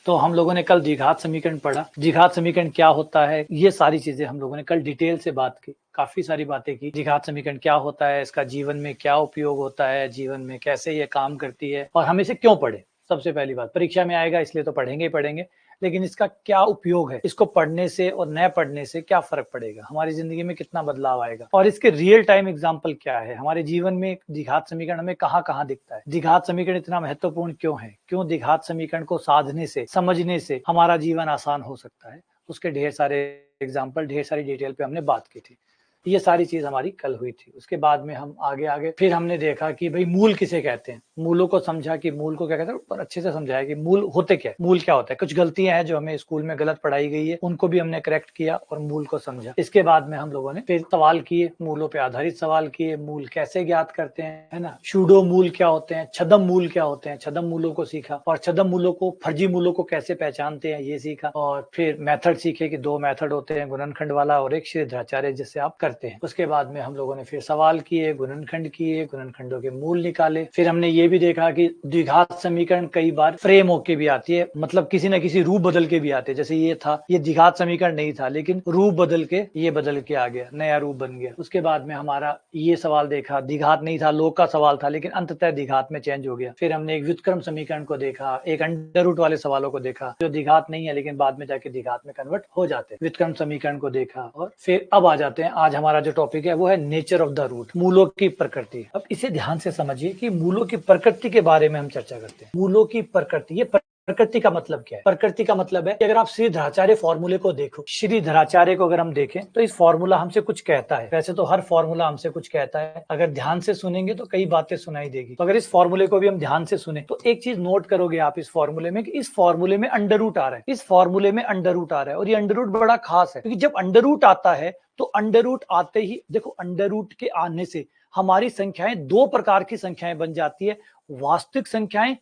तो हम लोगों ने कल द्विघात समीकरण पढ़ा, द्विघात समीकरण क्या होता है, ये सारी चीजें हम लोगों ने कल डिटेल से बात की, काफी सारी बातें की। द्विघात समीकरण क्या होता है, इसका जीवन में क्या उपयोग होता है, जीवन में कैसे ये काम करती है और हम इसे क्यों पढ़े। सबसे पहली बात, परीक्षा में आएगा इसलिए तो पढ़ेंगे ही पढ़ेंगे, लेकिन इसका क्या उपयोग है, इसको पढ़ने से और न पढ़ने से क्या फर्क पड़ेगा, हमारी जिंदगी में कितना बदलाव आएगा और इसके रियल टाइम एग्जाम्पल क्या है, हमारे जीवन में द्विघात समीकरण हमें कहाँ कहाँ दिखता है, द्विघात समीकरण इतना महत्वपूर्ण क्यों है, क्यों द्विघात समीकरण को साधने से, समझने से हमारा जीवन आसान हो सकता है। उसके ढेर सारे एग्जाम्पल, ढेर सारी डिटेल पे हमने बात की थी। ये सारी चीज हमारी कल हुई थी। उसके बाद में हम आगे फिर हमने देखा कि भाई मूल किसे कहते हैं, मूलों को समझा कि मूल को क्या कहते हैं, और अच्छे से समझाया कि मूल होते क्या, मूल क्या होता है। कुछ गलतियां हैं जो हमें स्कूल में गलत पढ़ाई गई है, उनको भी हमने करेक्ट किया और मूल को समझा। इसके बाद में हम लोगों ने फिर सवाल किए, मूलों पे आधारित सवाल किए, मूल कैसे ज्ञात करते हैं, है ना, शूडो मूल क्या होते हैं, छदम मूल क्या होते हैं, छदम मूलों को सीखा और छदम मूलों को, फर्जी मूलों को कैसे पहचानते हैं ये सीखा। और फिर मेथड सीखे कि दो मेथड होते हैं, गुणनखंड वाला और एक श्रीधराचार्य जिससे आप करते हैं। उसके बाद में हम लोगों ने फिर सवाल किए, गुणनखंड किए, गुणनखंडों के मूल निकाले। फिर हमने ये भी देखा कि द्विघात समीकरण कई बार फ्रेम होके भी आती है, मतलब किसी न किसी रूप बदल के भी आते हैं। जैसे ये था, ये द्विघात समीकरण नहीं था, लेकिन रूप बदल के ये बदल के आ गया, नया रूप बन गया। उसके बाद में हमारा ये सवाल देखा, द्विघात नहीं था, लॉग का सवाल था, लेकिन अंततः द्विघात में चेंज हो गया। फिर हमने एक व्युत्क्रम समीकरण को देखा, एक अंडर रूट वाले सवालों को देखा जो द्विघात नहीं है लेकिन बाद में जाके द्विघात में कन्वर्ट हो जाते हैं। व्युत्क्रम समीकरण को देखा और फिर अब आ जाते हैं, आज हमारा जो टॉपिक है वो है नेचर ऑफ द रूट, मूलों की प्रकृति। अब इसे ध्यान से समझिए कि मूलों की प्रकृति के बारे में हम चर्चा करते हैं। मूलों की प्रकृति, ये प्रकृति का मतलब क्या है? प्रकृति का मतलब है कि अगर आप श्रीधराचार्य फॉर्मूले को देखो, श्रीधराचार्य को अगर हम देखें तो इस फॉर्मूला हमसे कुछ कहता है। वैसे तो हर फॉर्मूला हमसे कुछ कहता है, अगर ध्यान से सुनेंगे तो कई बातें सुनाई देगी। तो अगर इस फॉर्मूले को भी हम ध्यान से सुने तो एक चीज नोट करोगे आप इस फॉर्मूले में कि इस फॉर्मूले में अंडर रूट आ रहा है, इस फॉर्मूले में अंडर रूट आ रहा है। और ये अंडर रूट बड़ा खास है क्योंकि जब अंडर रूट आता है तो अंडर रूट आते ही देखो, अंडर रूट के आने से हमारी संख्याएं दो प्रकार की संख्याएं बन जाती है, वास्तविक संख्याएं,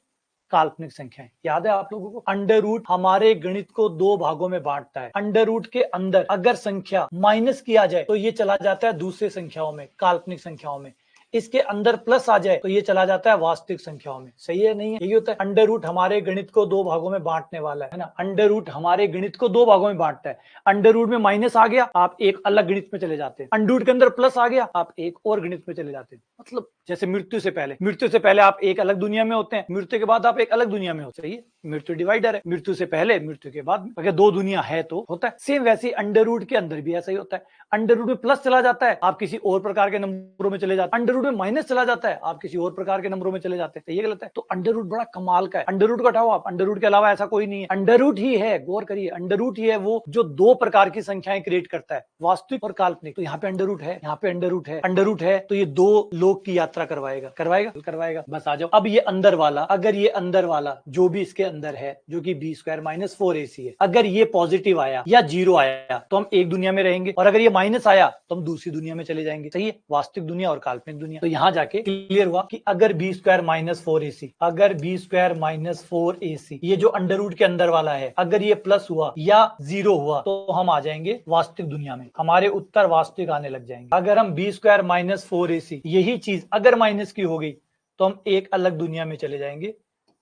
काल्पनिक संख्याएं। याद है आप लोगों को? अंडर रूट हमारे गणित को दो भागों में बांटता है। अंडर रूट के अंदर अगर संख्या माइनस किया जाए तो ये चला जाता है दूसरी संख्याओं में, काल्पनिक संख्याओं में। इसके अंदर प्लस आ जाए तो ये चला जाता है वास्तविक संख्याओं में। सही है नहीं है? यही होता है। अंडर रूट हमारे गणित को दो भागों में बांटने वाला है ना। अंडर रूट हमारे गणित को दो भागों में बांटता है। अंडर रूट में माइनस आ गया, आप एक अलग गणित में चले जाते हैं। अंडर रूट के अंदर प्लस आ गया, आप एक और गणित में चले जाते हैं। मतलब जैसे मृत्यु से पहले आप एक अलग दुनिया में होते हैं, मृत्यु के बाद आप एक अलग दुनिया में होते हैं। मृत्यु डिवाइडर है, मृत्यु से पहले, मृत्यु के बाद। अगर दो दुनिया है तो होता है। सेम वैसे अंडर रूट के अंदर भी ऐसा ही होता है। अंडर रूट में प्लस चला जाता है, आप किसी और प्रकार के नंबरों में चले जाते हैं। अंडर रूट में माइनस चला जाता है, आप किसी और प्रकार के नंबरों में चले जाते हैं। तो ये गलत है। तो अंडर रूट बड़ा कमाल का है। अंडर रूट को हटाओ आप, अंडर रूट के अलावा ऐसा कोई नहीं है। अंडर रूट ही है, गौर करिए, अंडर रूट ही है वो जो दो प्रकार की संख्याएं क्रिएट करता है, वास्तविक और काल्पनिक। तो यहाँ पे अंडर रूट है, यहाँ पे अंडर रूट है। अंडर रूट है तो ये दो लोग की यात्रा करवाएगा। बस आ जाओ। अब ये अंदर वाला, अगर ये अंदर वाला जो भी इसके अंदर है, जो कि बी स्क्वायर माइनस 4ac है, अगर ये पॉजिटिव आया या जीरो आया तो हम एक दुनिया में रहेंगे, और अगर ये माइनस आया तो हम दूसरी दुनिया में चले जाएंगे। सही है? वास्तविक दुनिया और काल्पनिक दुनिया। तो यहाँ जाके क्लियर हुआ कि अगर बी स्क्वायर माइनस 4ac, अगर बी स्क्वायर माइनस 4ac, ये जो अंडर रूट के अंदर वाला है, अगर ये प्लस हुआ या जीरो हुआ तो हम आ जाएंगे वास्तविक दुनिया में, हमारे उत्तर वास्तविक आने लग जाएंगे। अगर हम बी स्क्वायर माइनस 4ac, यही चीज अगर माइनस की हो गई तो हम एक अलग दुनिया में चले जाएंगे,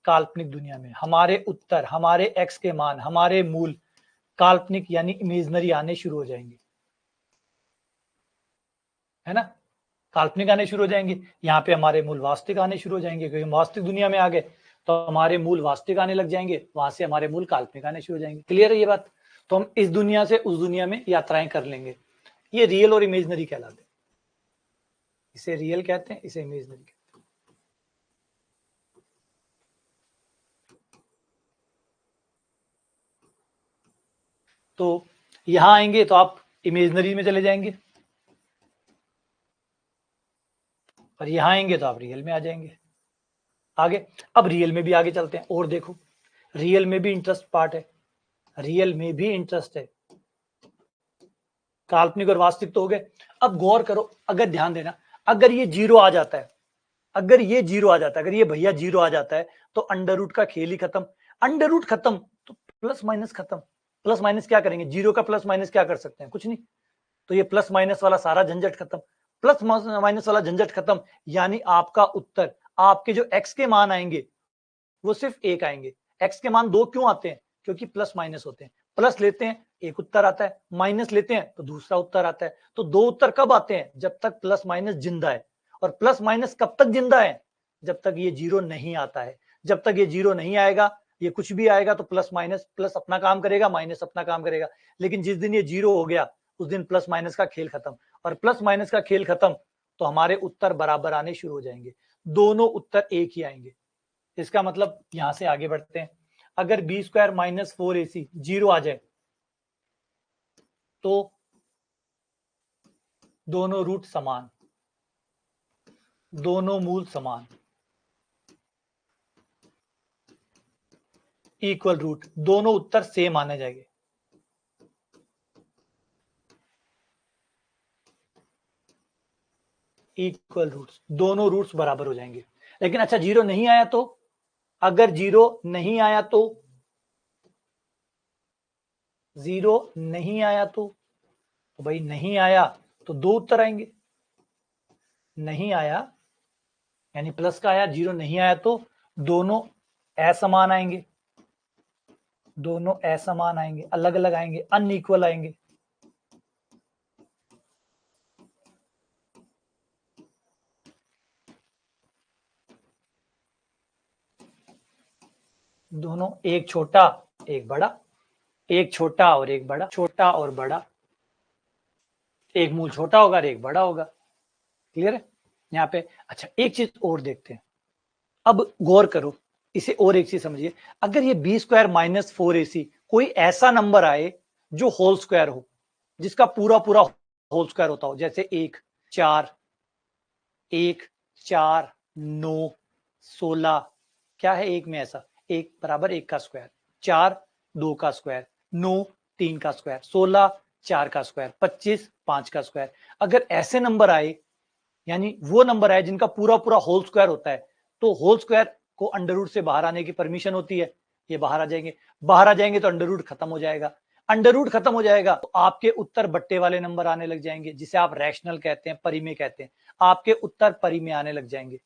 काल्पनिक दुनिया में। हमारे उत्तर, हमारे एक्स के मान, हमारे मूल काल्पनिक यानी इमेजिनरी आने शुरू हो जाएंगे, है ना। काल्पनिक आने शुरू हो जाएंगे। यहाँ पे हमारे मूल वास्तविक आने शुरू हो जाएंगे, क्योंकि हम वास्तविक दुनिया में आ गए तो हमारे मूल वास्तविक आने लग जाएंगे, वहां से हमारे मूल काल्पनिक आने शुरू हो जाएंगे। क्लियर है ये बात? तो हम इस दुनिया से उस दुनिया में यात्राएं कर लेंगे। ये रियल और इमेजिनरी कहलाते हैं। इसे रियल कहते हैं, इसे इमेजिनरी कहते हैं। तो यहां आएंगे तो आप इमेजिनरी में चले जाएंगे, और यहां आएंगे तो आप रियल में आ जाएंगे। आगे, अब रियल में भी आगे चलते हैं और देखो, रियल में भी इंटरेस्ट पार्ट है, रियल में भी इंटरेस्ट है। काल्पनिक और वास्तविक तो हो गए। अब गौर करो, अगर ध्यान देना, अगर ये जीरो आ जाता है, अगर ये जीरो आ जाता है, अगर ये भैया जीरो आ जाता है तो अंडर रूट का खेल ही खत्म। अंडर रूट खत्म तो प्लस माइनस खत्म। प्लस माइनस क्या करेंगे? जीरो का प्लस माइनस क्या कर सकते हैं? कुछ नहीं। तो ये प्लस माइनस वाला सारा झंझट खत्म, प्लस माइनस वाला झंझट खत्म। यानी आपका उत्तर, आपके जो एक्स के मान आएंगे वो सिर्फ एक आएंगे। एक्स के मान दो क्यों आते हैं? क्योंकि प्लस माइनस होते हैं। प्लस लेते हैं एक उत्तर आता है, माइनस लेते हैं तो दूसरा उत्तर आता है। तो दो उत्तर कब आते हैं? जब तक प्लस माइनस जिंदा है। और प्लस माइनस कब तक जिंदा है? जब तक ये जीरो नहीं आता है। जब तक ये जीरो नहीं आएगा, ये कुछ भी आएगा तो प्लस माइनस, प्लस अपना काम करेगा, माइनस अपना काम करेगा। लेकिन जिस दिन ये जीरो हो गया उस दिन प्लस माइनस का खेल खत्म। और प्लस माइनस का खेल खत्म तो हमारे उत्तर बराबर आने शुरू हो जाएंगे, दोनों उत्तर एक ही आएंगे। इसका मतलब यहां से आगे बढ़ते हैं। अगर B square minus 4ac zero आ जाए तो दोनों रूट समान, दोनों मूल समान, इक्वल रूट, दोनों उत्तर सेम आने जाएंगे। इक्वल रूट्स, दोनों रूट्स बराबर हो जाएंगे। लेकिन अच्छा जीरो नहीं आया तो? अगर जीरो नहीं आया तो, जीरो नहीं आया तो भाई नहीं आया तो दो उत्तर आएंगे। नहीं आया यानी प्लस का आया, जीरो नहीं आया तो दोनों असमान आएंगे, दोनों असमान आएंगे, अलग अलग आएंगे, अनइक्वल आएंगे। दोनों एक छोटा एक बड़ा, एक छोटा और एक बड़ा, छोटा और बड़ा, एक मूल छोटा होगा और एक बड़ा होगा। क्लियर है यहाँ पे? अच्छा एक चीज और देखते हैं, अब गौर करो, इसे और एक चीज समझिए। अगर ये बी स्क्वायर माइनस 4ac कोई ऐसा नंबर आए जो होल स्क्वायर हो, जिसका पूरा पूरा होल स्क्वायर होता हो, जैसे 1, 4, 9, 16, क्या है एक में ऐसा? 1 = 1 का स्क्वायर, 4 2 का स्क्वायर, 9 3 का स्क्वायर, 16 4 का स्क्वायर, 25 5 का स्क्वायर। अगर ऐसे नंबर आए, यानी वो नंबर आए जिनका पूरा पूरा होल स्क्वायर होता है, तो होल स्क्वायर को अंडर रूट से बाहर आने की परमिशन होती है। ये बाहर आ जाएंगे, बाहर आ जाएंगे तो अंडर रूट खत्म हो जाएगा। अंडर रूट खत्म हो जाएगा तो आपके उत्तर बट्टे वाले नंबर आने लग जाएंगे, जिसे आप रैशनल कहते हैं, परिमेय कहते हैं। आपके उत्तर परिमेय आने लग जाएंगे।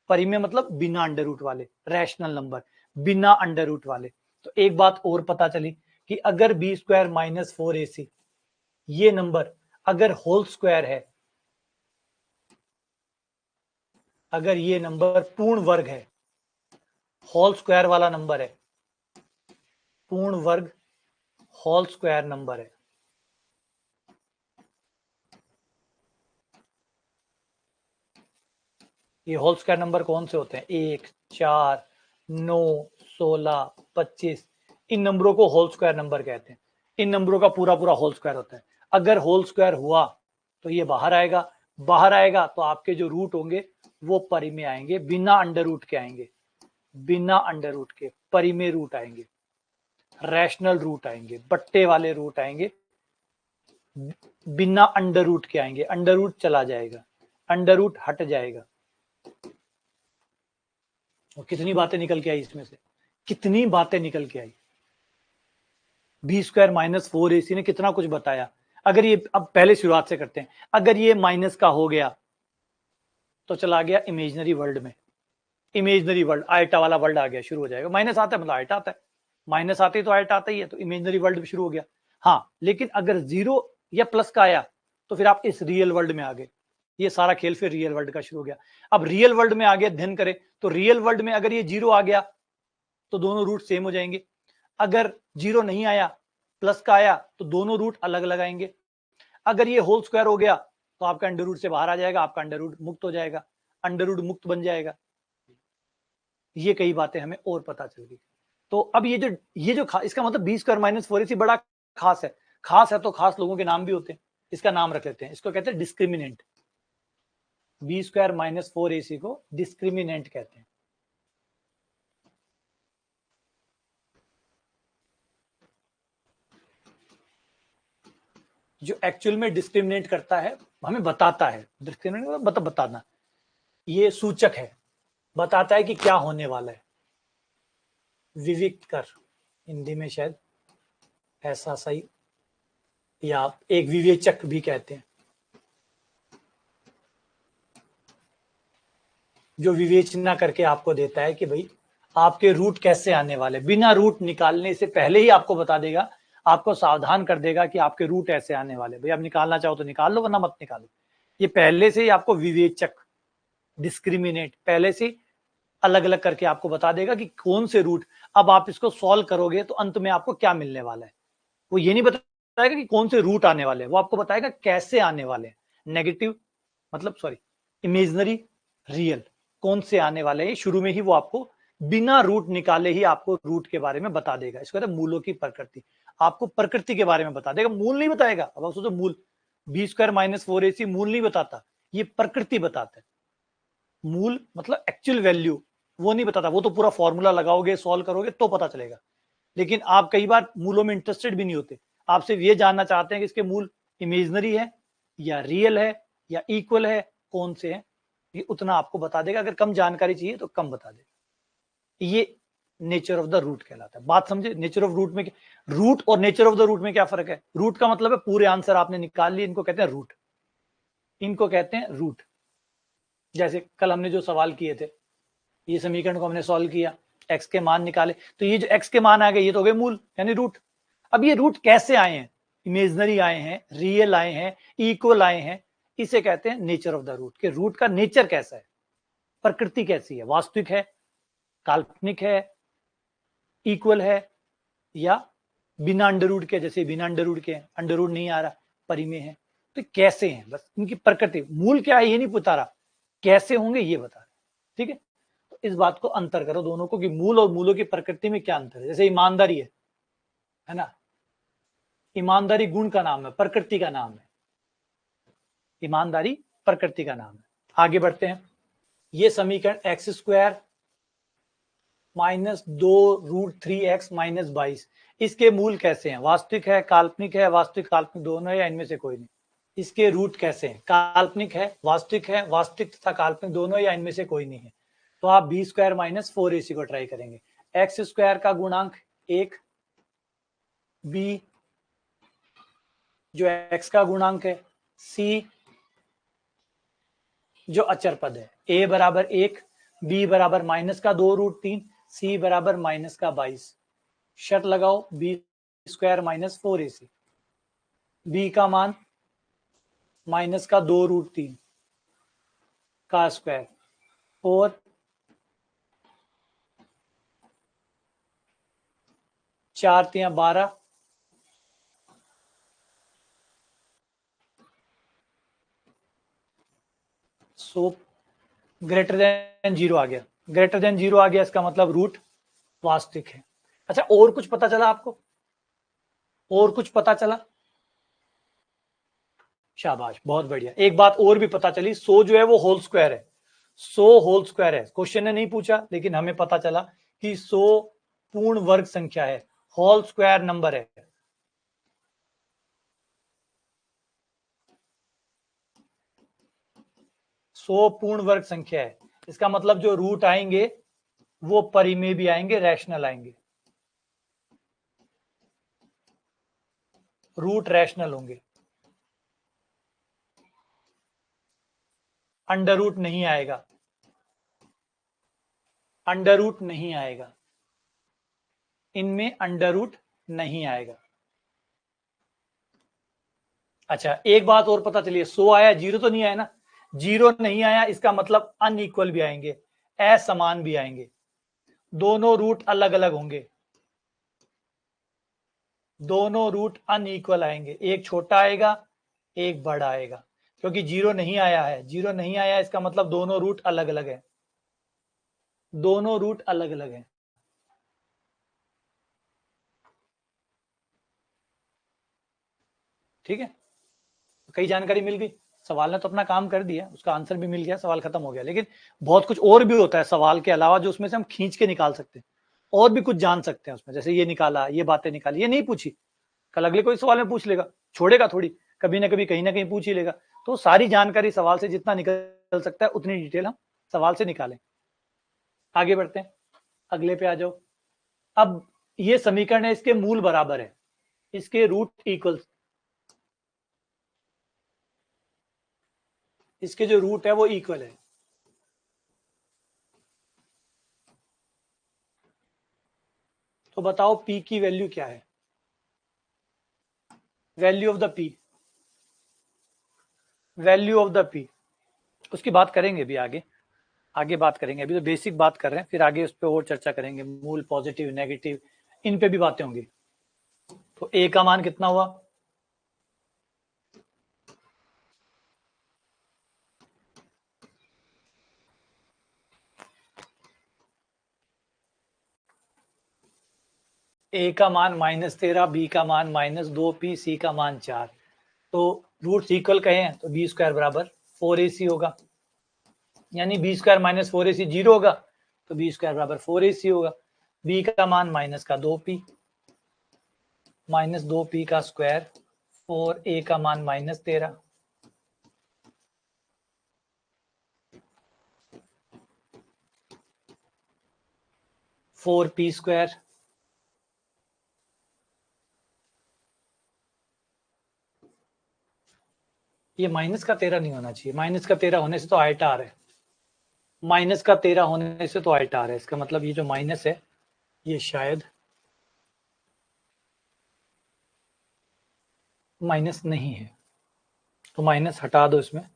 परिमेय मतलब बिना अंडर रूट वाले, रैशनल नंबर बिना अंडर रूट वाले। तो एक बात और पता चली कि अगर बी स्क्वायर माइनस 4ac ये नंबर अगर होल स्क्वायर है, अगर ये नंबर पूर्ण वर्ग है, होल स्क्वायर वाला नंबर है, पूर्ण वर्ग होल स्क्वायर नंबर है, ये होल स्क्वायर नंबर कौन से होते हैं? 1 4 9 16 25, इन नंबरों को होल स्क्वायर नंबर कहते हैं। इन नंबरों का पूरा पूरा होल स्क्वायर होता है। अगर होल स्क्वायर हुआ तो ये बाहर आएगा, बाहर आएगा तो आपके जो रूट होंगे वो परिमेय आएंगे, बिना अंडर रूट के आएंगे, बिना अंडर रूट के परिमेय रूट आएंगे, रैशनल रूट आएंगे, बट्टे वाले रूट आएंगे, बिना अंडर रूट के आएंगे। अंडर रूट चला जाएगा, अंडर रूट हट जाएगा। और कितनी बातें निकल के आई इसमें से, कितनी बातें निकल के आई। बी स्क्वायर माइनस 4ac ने कितना कुछ बताया। अगर ये, अब पहले शुरुआत से करते हैं, अगर ये माइनस का हो गया तो चला गया इमेजनरी वर्ल्ड में, इमेजनरी वर्ल्ड, आयटा वाला वर्ल्ड आ गया, शुरू हो जाएगा। माइनस आता है मतलब आयटा आता है, माइनस आते ही तो आयटा आता ही है, तो इमेजनरी वर्ल्ड शुरू हो गया। हाँ लेकिन अगर जीरो या प्लस का आया तो फिर आप इस रियल वर्ल्ड में आ गए, ये सारा खेल फिर रियल वर्ल्ड का शुरू हो गया। अब रियल वर्ल्ड में आगे अध्ययन करें तो रियल वर्ल्ड में अगर ये जीरो आ गया तो दोनों रूट सेम हो जाएंगे। अगर जीरो नहीं आया, प्लस का आया, तो दोनों रूट अलग अलग आएंगे। अगर ये होल स्क्वायर हो गया तो आपका अंडर रूट से बाहर आ जाएगा, आपका अंडर रूट मुक्त हो जाएगा, अंडर रूट मुक्त बन जाएगा। ये कई बातें हमें और पता चल गई। तो अब ये जो इसका मतलब बी स्क्वायर माइनस 4ac बड़ा खास है। खास है तो खास लोगों के नाम भी होते हैं, इसका नाम रख लेते हैं, इसको कहते हैं discriminant. B square minus 4ac को डिस्क्रिमिनेंट कहते हैं। जो एक्चुअल में डिस्क्रिमिनेट करता है, हमें बताता है, डिस्क्रिमिनेट बताना, ये सूचक है, बताता है कि क्या होने वाला है। विविक्त कर, हिंदी में शायद ऐसा सही, या एक विवेचक भी कहते हैं, जो विवेचना करके आपको देता है कि भाई आपके रूट कैसे आने वाले, बिना रूट निकालने से पहले ही आपको बता देगा, आपको सावधान कर देगा कि आपके रूट ऐसे आने वाले। भाई आप निकालना चाहो तो निकाल लो, वरना मत निकालो। ये पहले से ही आपको विवेचक, डिस्क्रिमिनेट, पहले से अलग अलग करके आपको बता देगा कि कौन से रूट। अब आप इसको सॉल्व करोगे तो अंत में आपको क्या मिलने वाला है। वो ये नहीं बताएगा कि कौन से रूट आने वाले हैं, वो आपको बताएगा कैसे आने वाले हैं। नेगेटिव मतलब सॉरी इमेजनरी, रियल, कौन से आने वाले हैं शुरू में ही वो आपको बिना रूट निकाले ही आपको रूट के बारे में बता देगा। इसको कहते हैं मूलों की प्रकृति। आपको प्रकृति के बारे में बता देगा, मूल नहीं बताएगा। अब आप सोचो मूल b² - 4ac मूल नहीं बताता, ये प्रकृति बताता है। मूल मतलब एक्चुअल वैल्यू वो नहीं बताता, वो तो पूरा फॉर्मूला लगाओगे सॉल्व करोगे तो पता चलेगा। लेकिन आप कई बार मूलों में इंटरेस्टेड भी नहीं होते, आप सिर्फ ये जानना चाहते हैं कि इसके मूल इमेजनरी है या रियल है या इक्वल है, कौन से हैं, ये उतना आपको बता देगा। अगर कम जानकारी चाहिए तो कम बता देगा। ये नेचर ऑफ द रूट कहलाता है। बात समझे? नेचर ऑफ रूट में, रूट और नेचर ऑफ द रूट में क्या फर्क है? रूट का मतलब है पूरे आंसर आपने निकाल लिए, इनको कहते हैं रूट, इनको कहते हैं रूट। जैसे कल हमने जो सवाल किए थे, ये समीकरण को हमने सॉल्व किया, x के मान निकाले, तो ये जो x के मान आ गए ये तो हो गए मूल यानी रूट। अब ये रूट कैसे आए हैं? इमेजनरी आए हैं, रियल आए हैं, इक्वल आए हैं, इसे कहते हैं नेचर ऑफ द रूट। के रूट का नेचर कैसा है, प्रकृति कैसी है, वास्तविक है, काल्पनिक है, इक्वल है, या बिना अंडर रूट के, जैसे बिना अंडर रूट के अंडर रूट नहीं आ रहा, परिमेय है, तो कैसे हैं, बस इनकी प्रकृति। मूल क्या है ये नहीं बता रहा, कैसे होंगे ये बता रहा। ठीक है, तो इस बात को अंतर करो दोनों को कि मूल और मूलों की प्रकृति में क्या अंतर है। जैसे ईमानदारी है ना, ईमानदारी गुण का नाम है, प्रकृति का नाम है। ईमानदारी प्रकृति का नाम है। आगे बढ़ते हैं। ये समीकरण x² -2√3x - 22, इसके मूल कैसे हैं? वास्तविक है, काल्पनिक है, वास्तविक काल्पनिक दोनों है या इनमें से कोई नहीं? इसके रूट कैसे हैं? काल्पनिक है, वास्तविक तथा काल्पनिक दोनों या इनमें से कोई नहीं है। तो आप b² - 4ac को ट्राई करेंगे। x² का गुणांक 1, b जो x का गुणांक है, c जो अचर पद है, a बराबर 1, b बराबर -2√3, c बराबर -22। शर्त लगाओ b² - 4ac, b का मान -2√3 का स्क्वायर और 4 × 12 100 ग्रेटर देन 0 आ गया। ग्रेटर देन 0 आ गया, इसका मतलब रूट वास्तविक है। अच्छा, और कुछ पता चला आपको? और कुछ पता चला? शाबाश, बहुत बढ़िया। एक बात और भी पता चली, 100 जो है वो होल स्क्वायर है। 100 होल स्क्वायर है। क्वेश्चन ने नहीं पूछा, लेकिन हमें पता चला कि 100 पूर्ण वर्ग संख्या है, होल स्क्वायर नंबर है। 100 पूर्ण वर्ग संख्या है, इसका मतलब जो रूट आएंगे वो परिमेय भी आएंगे, रैशनल आएंगे। रूट रैशनल होंगे, अंडर रूट नहीं आएगा, अंडर रूट नहीं आएगा, इनमें अंडर रूट नहीं आएगा। अच्छा, एक बात और पता चलिए, 100 आया, 0 तो नहीं आया ना। 0 नहीं आया, इसका मतलब अनइक्वल भी आएंगे, असमान भी आएंगे, दोनों रूट अलग अलग होंगे, दोनों रूट अनइक्वल आएंगे, एक छोटा आएगा एक बड़ा आएगा। क्योंकि 0 नहीं आया है, 0 नहीं आया, इसका मतलब दोनों रूट अलग अलग है, दोनों रूट अलग अलग है। ठीक है, कई जानकारी मिल गई। सवाल ने तो अपना काम कर दिया, उसका आंसर भी मिल गया, सवाल खत्म हो गया। लेकिन बहुत कुछ और भी होता है सवाल के अलावा, जो उसमें से हम खींच के निकाल सकते हैं, और भी कुछ जान सकते हैं उसमें। जैसे ये निकाला, ये बातें निकाली, ये नहीं पूछी, कल अगले कोई सवाल में पूछ लेगा, छोड़ेगा थोड़ी, कभी ना कभी कहीं ना कहीं पूछ ही लेगा। तो सारी जानकारी सवाल से जितना निकल सकता है उतनी डिटेल हम सवाल से निकालें। आगे बढ़ते हैं, अगले पे आ जाओ। अब ये समीकरण है, इसके मूल बराबर है, इसके रूट इक्वल, इसके जो रूट है वो इक्वल है। तो बताओ P की वैल्यू क्या है, value of the P, value of the P, उसकी बात करेंगे भी आगे, आगे बात करेंगे, अभी तो बेसिक बात कर रहे हैं, फिर आगे उस पर और चर्चा करेंगे, मूल, पॉजिटिव, नेगेटिव, इन पे भी बातें होंगी। तो A का मान कितना हुआ, A का मान -13, B का मान -2P, C का मान 4। तो रूट्स इक्वल कहे तो बी स्क्वायर बराबर 4AC होगा, यानी बी स्क्वायर माइनस 4AC 0 होगा, तो बी स्क्वायर बराबर 4AC होगा। B का मान माइनस का 2P, -2P का स्क्वायर, 4A का मान -13, (4P स्क्वायर), ये माइनस का 13 नहीं होना चाहिए, माइनस का 13 होने से तो आयटा आ रहा है, माइनस का 13 होने से तो आयटा आ रहा है, इसका मतलब ये जो माइनस है ये शायद माइनस नहीं है, तो माइनस हटा दो इसमें,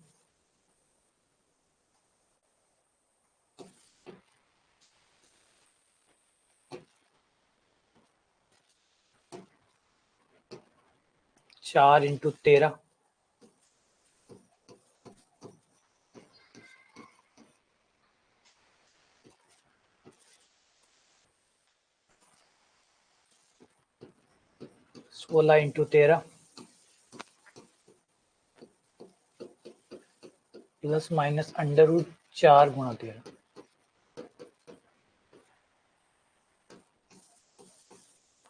चार इंटू 13, सोलह into 13 plus minus under root 4 गुणा 13,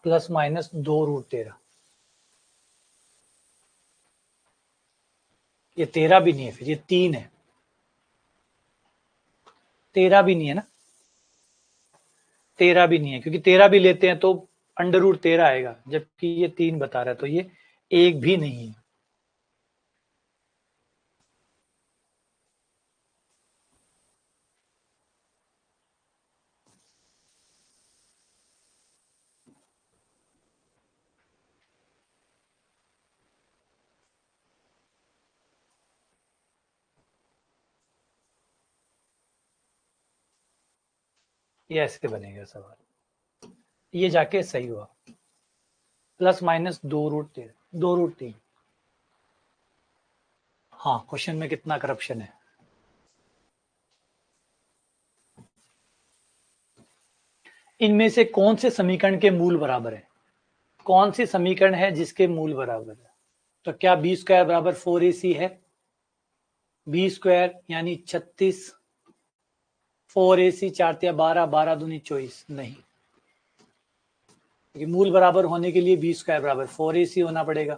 प्लस माइनस 2√13, ये 13 भी नहीं है, फिर ये 3 है, 13 भी नहीं है ना, 13 भी नहीं है, क्योंकि 13 भी लेते हैं तो अंडर रूट 13 आएगा, जबकि ये 3 बता रहा है, तो ये एक भी नहीं है। ये ऐसे बनेगा सवाल, ये जाके सही हुआ, प्लस माइनस 2√13, 2√3। हाँ, क्वेश्चन में कितना करप्शन है। इनमें से कौन से समीकरण के मूल बराबर है, कौन सी समीकरण है जिसके मूल बराबर है, तो क्या बी स्क्वायर बराबर 4AC है, बी स्क्वायर यानी 36, 4AC 4 या 12, 12 दूनी 24, नहीं, क्योंकि मूल बराबर होने के लिए बी स्क्वायर बराबर 4AC होना पड़ेगा।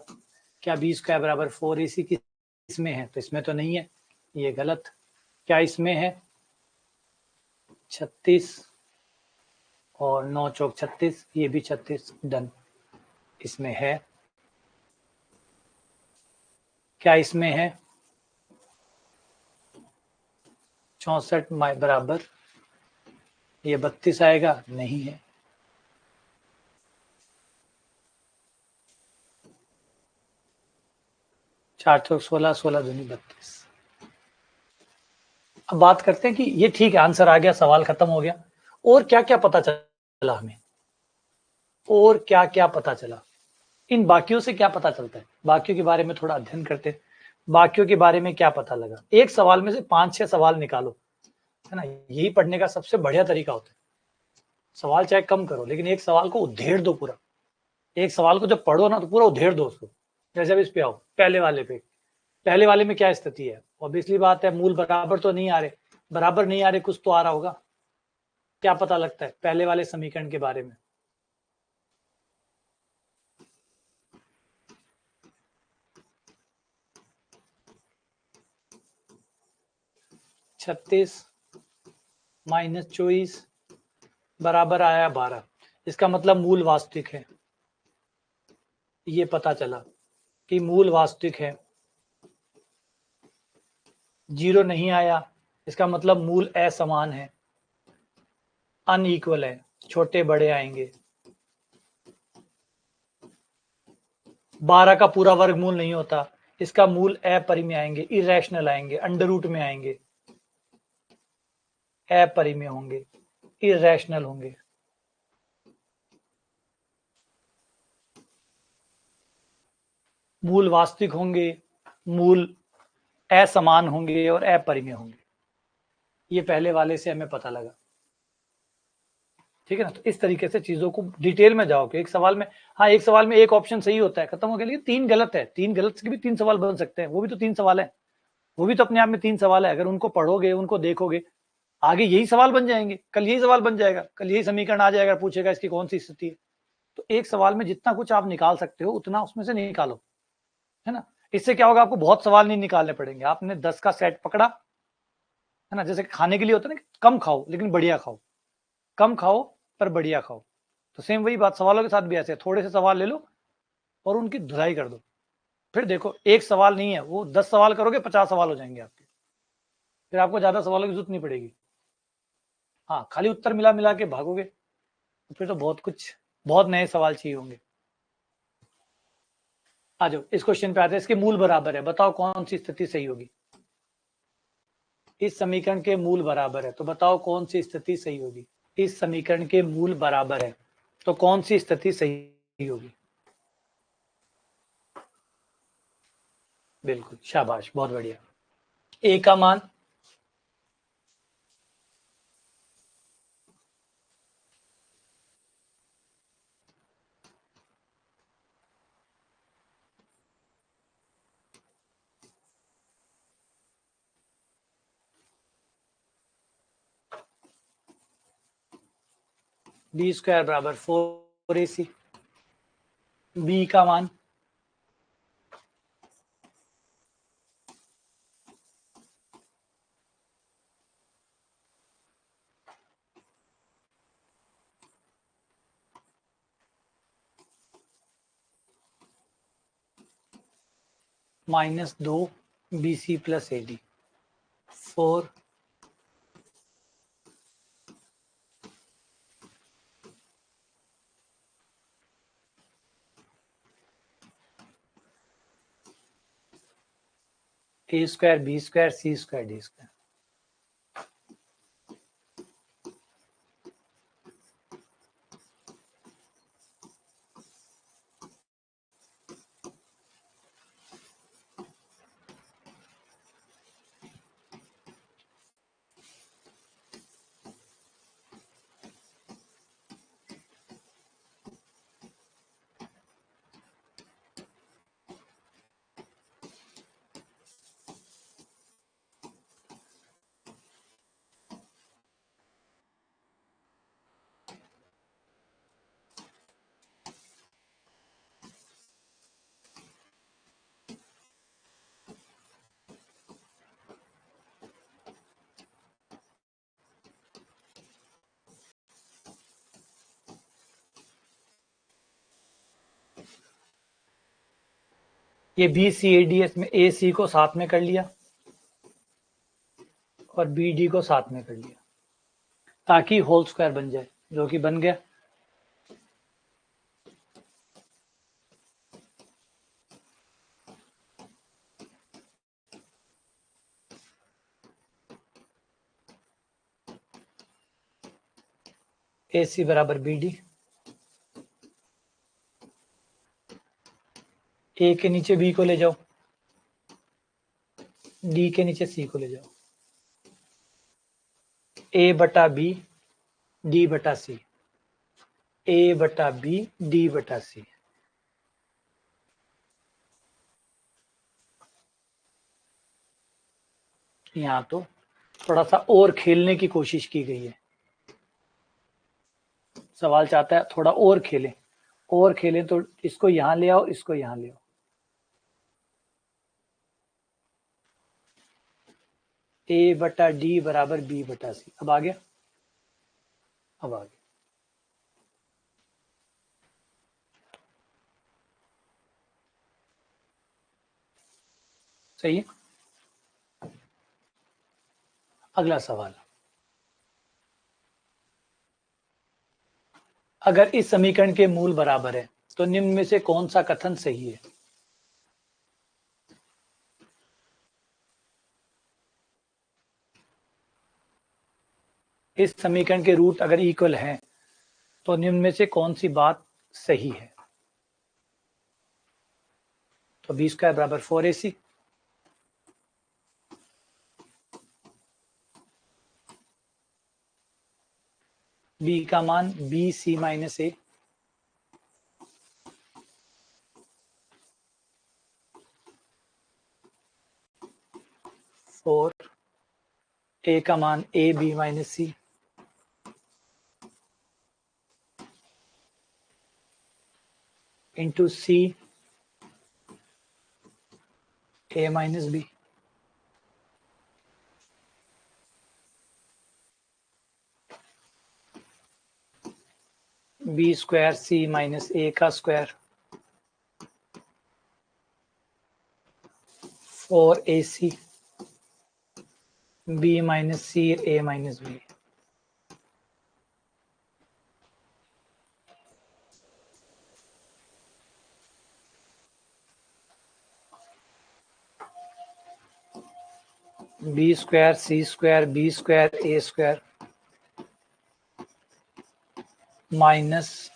क्या बी स्क्वायर बराबर 4AC किसमें है, तो इसमें तो नहीं है, ये गलत। क्या इसमें है, 36 और 9 चौक 36, ये भी 36, डन, इसमें है। क्या इसमें है 64 बराबर, ये 32 आएगा, नहीं है। चार चौक 16, 16 दूनी 32। अब बात करते हैं कि ये ठीक है, आंसर आ गया, सवाल खत्म हो गया, और क्या क्या पता चला हमें, और क्या क्या पता चला, इन बाकियों से क्या पता चलता है, बाकियों के बारे में थोड़ा अध्ययन करते हैं, बाकियों के बारे में क्या पता लगा। एक सवाल में से 5-6 सवाल निकालो, है ना, यही पढ़ने का सबसे बढ़िया तरीका होता है। सवाल चाहे कम करो, लेकिन एक सवाल को उधेड़ दो पूरा, एक सवाल को जब पढ़ो ना तो पूरा उधेड़ दो उसको। जैसे अब इस पे आओ, पहले वाले पे, पहले वाले में क्या स्थिति है, ऑब्वियसली बात है, मूल बराबर तो नहीं आ रहे, बराबर नहीं आ रहे, कुछ तो आ रहा होगा, क्या पता लगता है पहले वाले समीकरण के बारे में, 36 माइनस 24 बराबर आया 12, इसका मतलब मूल वास्तविक है, ये पता चला कि मूल वास्तविक है। 0 नहीं आया, इसका मतलब मूल असमान है, अनइक्वल है, छोटे बड़े आएंगे, 12 का पूरा वर्गमूल नहीं होता, इसका मूल अपरिमेय आएंगे, इरेशनल आएंगे, अंडर रूट में आएंगे, अपरिमेय होंगे, इरेशनल होंगे। मूल वास्तविक होंगे, मूल असमान होंगे और अपरिमेय होंगे। ये पहले वाले से हमें पता लगा, ठीक है ना। तो इस तरीके से चीजों को डिटेल में जाओ कि एक सवाल में, हाँ एक सवाल में एक ऑप्शन सही होता है, खत्म हो गया, लेकिन 3 गलत है, 3 गलत के भी 3 सवाल बन सकते हैं, वो भी तो 3 सवाल है, वो भी तो अपने आप में 3 सवाल है। अगर उनको पढ़ोगे, उनको देखोगे, आगे यही सवाल बन जाएंगे, कल यही सवाल बन जाएगा, कल यही समीकरण आ जाएगा, पूछेगा इसकी कौन सी स्थिति है। तो एक सवाल में जितना कुछ आप निकाल सकते हो उतना उसमें से निकालो, है ना। इससे क्या होगा, आपको बहुत सवाल नहीं निकालने पड़ेंगे, आपने 10 का सेट पकड़ा, है ना। जैसे खाने के लिए होता है ना, कम खाओ लेकिन बढ़िया खाओ, कम खाओ पर बढ़िया खाओ। तो सेम वही बात सवालों के साथ भी ऐसे, थोड़े से सवाल ले लो और उनकी धुलाई कर दो। फिर देखो एक सवाल नहीं है, वो 10 सवाल करोगे 50 सवाल हो जाएंगे आपके, फिर आपको ज्यादा सवालों की जरूरत नहीं पड़ेगी। हाँ खाली उत्तर मिला मिला के भागोगे तो फिर तो बहुत नए सवाल चाहिए होंगे। आ जाओ इस क्वेश्चन पे आते हैं, इसके मूल बराबर है, बताओ कौन सी स्थिति सही होगी। इस समीकरण के मूल बराबर है, तो बताओ कौन सी स्थिति सही होगी। इस समीकरण के मूल बराबर है तो कौन सी स्थिति सही होगी। बिल्कुल, शाबाश, बहुत बढ़िया। ए का मान बी स्क्वायर बराबर 4ac। बी का मान -2 BC प्लस AD। 4 ए square B square C square D square. ये BCAD में ए सी को साथ में कर लिया और BD को साथ में कर लिया ताकि होल स्क्वायर बन जाए, जो कि बन गया। AC बराबर BD। ए के नीचे बी को ले जाओ, डी के नीचे सी को ले जाओ। ए बटा बी डी बटा सी, ए बटा बी डी बटा सी। यहाँ तो थोड़ा सा और खेलने की कोशिश की गई है, सवाल चाहता है थोड़ा और खेलें, और खेलें तो इसको यहां ले आओ, इसको यहां ले आओ। ए बटा डी बराबर बी बटा सी। अब आ गया, अब आ गया। सही है। अगला सवाल, अगर इस समीकरण के मूल बराबर है तो निम्न में से कौन सा कथन सही है। इस समीकरण के रूट अगर इक्वल हैं तो निम्न में से कौन सी बात सही है? तो बी स्क्वायर बराबर 4ac, बी का मान बी सी माइनस ए, और ए का मान A B minus C, into C A minus B. B square C minus A का square, 4ac B minus C A minus B. B square C square B square A square minus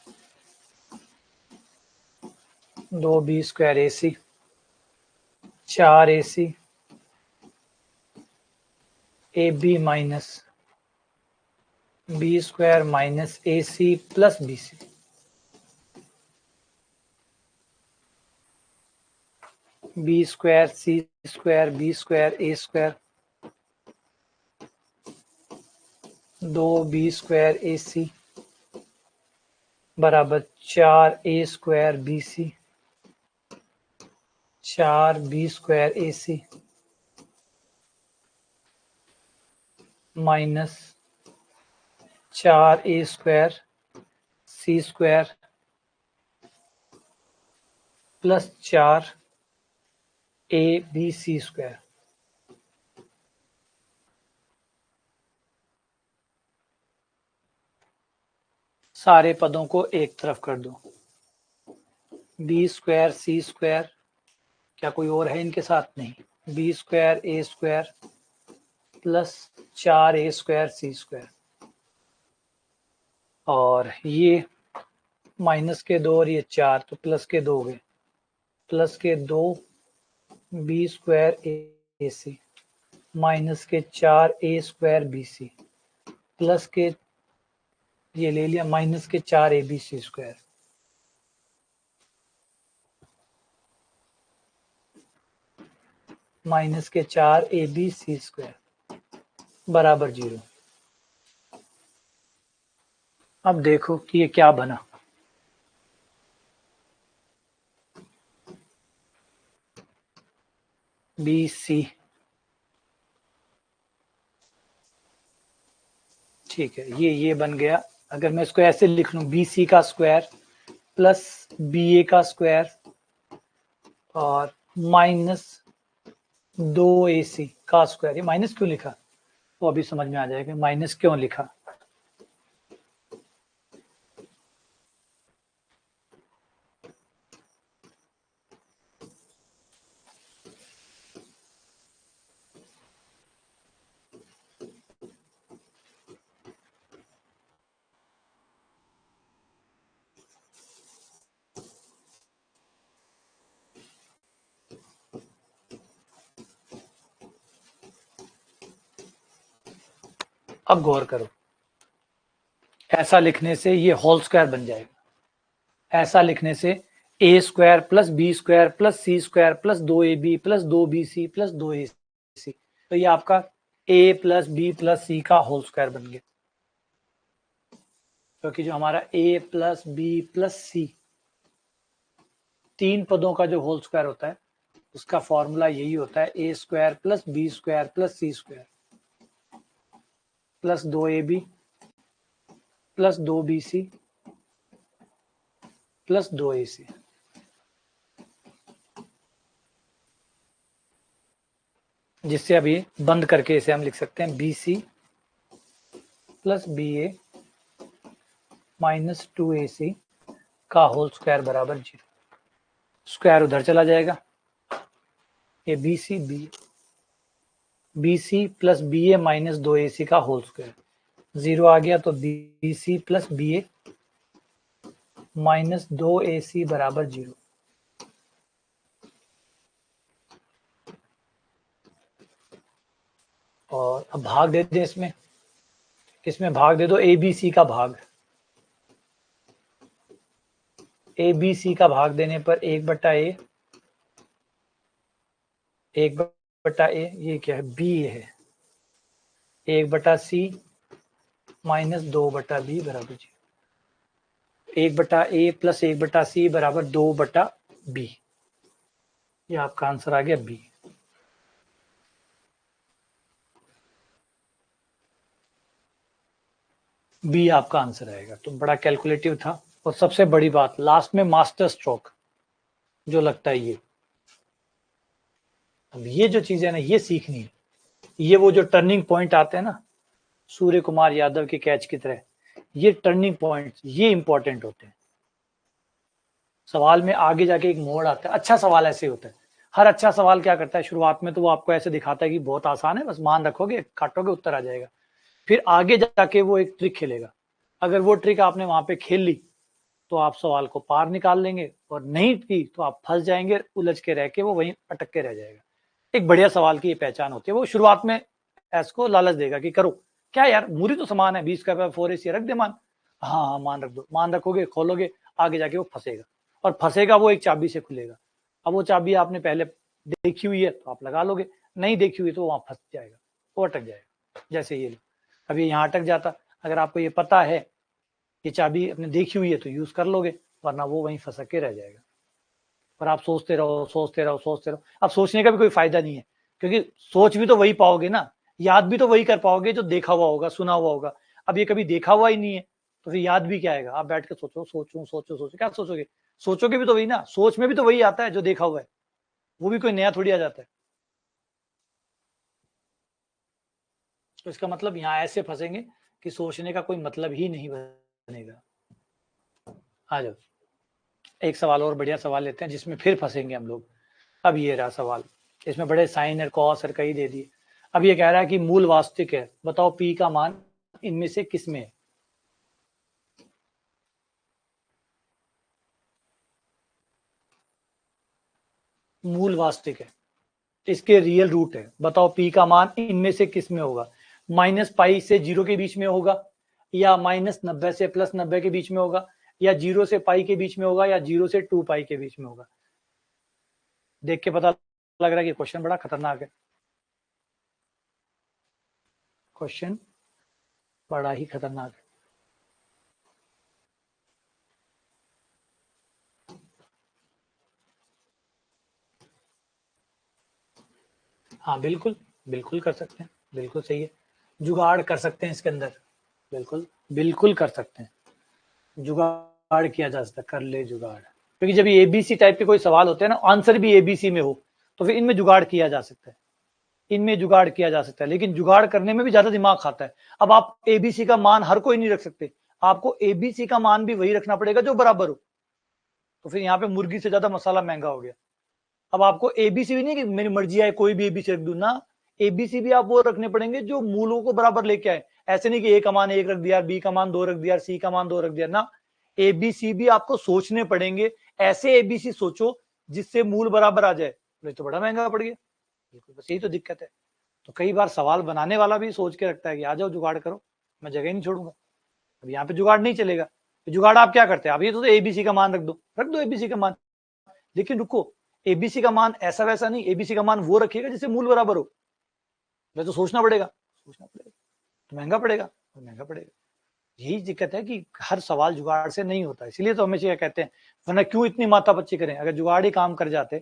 2b square A C, 4ac A B minus B square minus A C plus B C. B square C square B square A square, 2b square A C बराबर 4a square B C, 4b square A C minus 4a square C square plus 4a B C square. सारे पदों को एक तरफ कर दो। B square C square, क्या कोई और है इनके साथ? नहीं। B square A square plus 4a square C square, और ये माइनस के 2 और ये 4 तो प्लस के 2 हो गए, प्लस के 2 B square A C minus के 4a square B C plus के ये ले लिया माइनस के 4a B C square. Minus के 4a बी सी स्क्वायर बराबर 0। अब देखो कि ये क्या बना। बी सी, ठीक है, ये बन गया। अगर मैं इसको ऐसे लिख लूं, बी सी का स्क्वायर प्लस बी ए का स्क्वायर और माइनस 2ac का स्क्वायर। ये माइनस क्यों लिखा वो अभी समझ में आ जाएगा, माइनस क्यों लिखा। अब गौर करो, ऐसा लिखने से ये होल स्क्वायर बन जाएगा। ऐसा लिखने से A square plus B square plus C square plus 2ab plus 2bc plus 2ac, तो ये आपका a plus B plus C का होल स्क्वायर बन गया। क्योंकि जो हमारा a plus B plus C तीन पदों का जो होल स्क्वायर होता है उसका फॉर्मूला यही होता है, A square plus B square plus C square plus 2ab plus 2bc plus 2ac। जिससे अभी बंद करके इसे हम लिख सकते हैं बी सी प्लस बी ए माइनस 2ac का होल स्क्वायर बराबर 0। स्क्वायर उधर चला जाएगा, ये बी सी प्लस बी ए माइनस 2ac का होल स्क्वायर, 0 आ गया तो बी सी प्लस बी ए माइनस 2AC बराबर 0। और अब भाग दे दें इसमें, किसमें भाग दे दो, ए बी सी का भाग। ए बी सी का भाग देने पर 1/a, 1/a ये क्या है, बी है, 1/c माइनस 2/b बराबर 0। 1/a प्लस 1/c बराबर 2/b। ये आपका आंसर आ गया बी। बी आपका आंसर आएगा। तो बड़ा कैलकुलेटिव था। और सबसे बड़ी बात लास्ट में मास्टर स्ट्रोक जो लगता है ये, अब ये जो चीजें ना ये सीखनी है। ये वो जो टर्निंग पॉइंट आते हैं ना सूर्य कुमार यादव के कैच की तरह, ये टर्निंग पॉइंट ये इंपॉर्टेंट होते हैं। सवाल में आगे जाके एक मोड़ आता है। अच्छा सवाल ऐसे होता है, हर अच्छा सवाल क्या करता है, शुरुआत में तो वो आपको ऐसे दिखाता है कि बहुत आसान है, बस मान रखोगे काटोगे उत्तर आ जाएगा। फिर आगे जाके वो एक ट्रिक खेलेगा। अगर वो ट्रिक आपने वहां पे खेल ली तो आप सवाल को पार निकाल लेंगे, और नहीं की तो आप फंस जाएंगे, उलझ के रह के वो वहीं अटक के रह जाएगा। एक बढ़िया सवाल की ये पहचान होती है, वो शुरुआत में ऐसको लालच देगा कि करो क्या यार, मूरी तो समान है, 20 का 4AC रख दे मान। हाँ हाँ मान रख दो, मान रखोगे खोलोगे, आगे जाके वो फंसेगा, और फंसेगा वो एक चाबी से खुलेगा। अब वो चाबी आपने पहले देखी हुई है तो आप लगा लोगे, नहीं देखी हुई तो वहां फंस जाएगा, वो अटक जाएगा। जैसे ये लो, अभी यहाँ अटक जाता, अगर आपको ये पता है ये चाबी अपने देखी हुई है तो यूज कर लोगे, वरना वो वहीं फंस के रह जाएगा। पर आप सोचते रहो सोचते रहो सोचते रहो, अब सोचने का भी कोई फायदा नहीं है, क्योंकि सोच भी तो वही पाओगे ना, याद भी तो वही कर पाओगे जो देखा हुआ होगा, सुना हुआ होगा। अब ये कभी देखा हुआ ही नहीं है तो फिर याद भी क्या आएगा। आप बैठ के सोचो, सोचो सोचो सोचो, क्या सोचोगे, सोचोगे भी तो वही ना, सोच में भी तो वही आता है जो देखा हुआ है, वो भी कोई नया थोड़ी आ जाता है। तो इसका मतलब यहाँ ऐसे फंसेंगे कि सोचने का कोई मतलब ही नहीं बनेगा। आ जाओ, एक सवाल और बढ़िया सवाल लेते हैं जिसमें फिर फंसेंगे हम लोग। अब ये रहा सवाल, इसमें बड़े साइन और कॉस और कई दे दिए। अब ये कह रहा है कि मूल वास्तविक है, बताओ पी का मान इनमें से किसमें है। मूल वास्तविक है, इसके रियल रूट है, बताओ पी का मान इनमें से किसमें होगा। -π से 0 के बीच में होगा, या -90 से +90 के बीच में होगा, या 0 से π के बीच में होगा, या 0 से 2π के बीच में होगा। देख के पता लग रहा है कि क्वेश्चन बड़ा खतरनाक है, क्वेश्चन बड़ा ही खतरनाक है। हाँ बिल्कुल, बिल्कुल कर सकते हैं, बिल्कुल सही है। जुगाड़ कर सकते हैं इसके अंदर, बिल्कुल बिल्कुल कर सकते हैं, जुगाड़ किया जा सकता है, कर ले जुगाड़। क्योंकि जब ये एबीसी टाइप के कोई सवाल होते हैं ना, आंसर भी एबीसी में हो, तो फिर इनमें जुगाड़ किया जा सकता है, इनमें जुगाड़ किया जा सकता है। लेकिन जुगाड़ करने में भी ज्यादा दिमाग खाता है। अब आप एबीसी का मान हर कोई नहीं रख सकते, आपको एबीसी का मान भी वही रखना पड़ेगा जो बराबर हो। तो फिर यहाँ पे मुर्गी से ज्यादा मसाला महंगा हो गया। अब आपको एबीसी भी नहीं कि मेरी मर्जी आए कोई भी एबीसी रख दू ना, एबीसी भी आप वो रखने पड़ेंगे जो मूलों को बराबर लेके आए। ऐसे नहीं कि ए का मान 1 रख दिया, बी का मान 2 रख दिया, सी का मान 2 रख दिया ना, एबीसी भी आपको सोचने पड़ेंगे। ऐसे एबीसी सोचो जिससे मूल बराबर आ जाए, तो बड़ा महंगा पड़ गया। बिल्कुल, बस यही तो दिक्कत है। तो कई बार सवाल बनाने वाला भी सोच के रखता है कि आ जाओ जुगाड़ करो, मैं जगह नहीं छोड़ूंगा। अब यहाँ पे जुगाड़ नहीं चलेगा, जुगाड़ आप क्या करते हैं, अब ये तो एबीसी का मान रख दो एबीसी का मान। लेकिन रुको, एबीसी का मान ऐसा वैसा नहीं, एबीसी का मान वो रखिएगा जिससे मूल बराबर हो। मैं तो सोचना पड़ेगा, तो महंगा पड़ेगा, तो महंगा पड़ेगा। यही दिक्कत है कि हर सवाल जुगाड़ से नहीं होता, इसलिए तो हमेशा कहते हैं, वरना क्यों इतनी माथापच्ची करें, अगर जुगाड़ ही काम कर जाते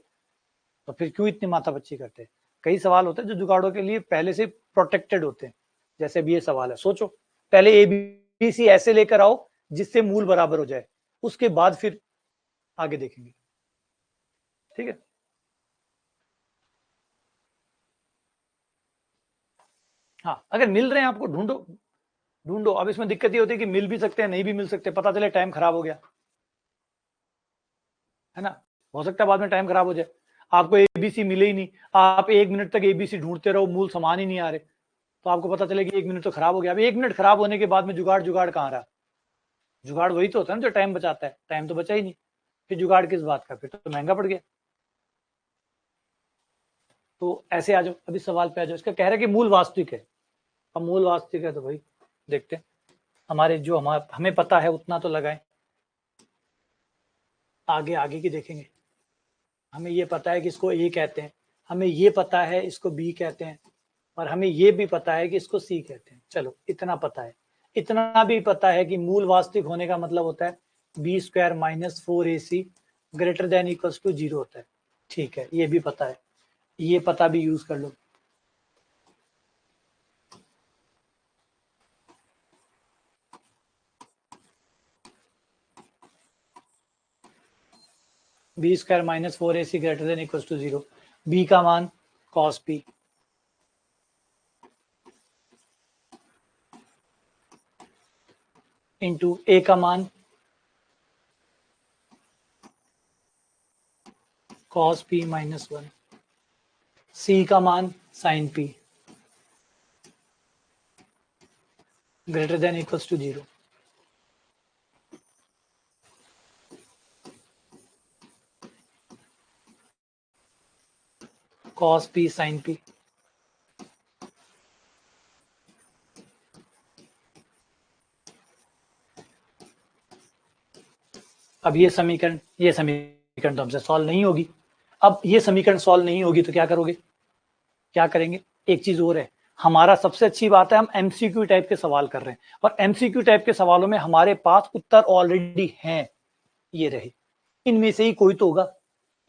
तो फिर क्यों इतनी माथापच्ची करते। कई सवाल होते हैं जो जुगाड़ों के लिए पहले से प्रोटेक्टेड होते हैं। जैसे भी ये सवाल है, सोचो पहले एबीसी ऐसे लेकर आओ जिससे मूल बराबर हो जाए, उसके बाद फिर आगे देखेंगे। ठीक है, हाँ अगर मिल रहे हैं आपको ढूंढो, ढूंढो। अब इसमें दिक्कत ये होती है कि मिल भी सकते हैं नहीं भी मिल सकते, पता चले टाइम खराब हो गया, है ना, हो सकता है बाद में टाइम खराब हो जाए, आपको एबीसी मिले ही नहीं, आप 1 मिनट तक एबीसी ढूंढते रहो, मूल समान ही नहीं आ रहे, तो आपको पता चले कि 1 मिनट तो खराब हो गया। अब 1 मिनट खराब होने के बाद में जुगाड़ कहाँ रहा? जुगाड़ वही तो होता है ना जो टाइम बचाता है, टाइम तो बचा ही नहीं, फिर जुगाड़ किस बात का? फिर तो महंगा पड़ गया। तो ऐसे आ जाओ, अभी सवाल पे आ जाओ। इसका कह रहा है कि मूल वास्तविक है। अब मूल वास्तविक है तो भाई देखते हैं, हमारे जो हमें पता है उतना तो लगाएं, आगे की देखेंगे। हमें ये पता है कि इसको ए कहते हैं, हमें ये पता है इसको बी कहते हैं, और हमें ये भी पता है कि इसको सी कहते हैं। चलो इतना पता है। इतना भी पता है कि मूल वास्तविक होने का मतलब होता है B square minus 4ac greater than equals to 0 होता है। ठीक है, ये भी पता है, ये पता भी यूज कर लो। B square minus 4ac greater than equals to 0, B का मान cos p इंटू ए का मान cos p माइनस 1, सी का मान sin p greater than equals to 0। cos p sin p। अब ये समीकरण तो हमसे सॉल्व नहीं होगी। अब ये समीकरण सॉल्व नहीं होगी तो क्या करोगे? क्या करेंगे? एक चीज और है, हमारा सबसे अच्छी बात है हम एमसीक्यू टाइप के सवाल कर रहे हैं, और एमसीक्यू टाइप के सवालों में हमारे पास उत्तर ऑलरेडी हैं। ये रहे, इनमें से ही कोई तो होगा,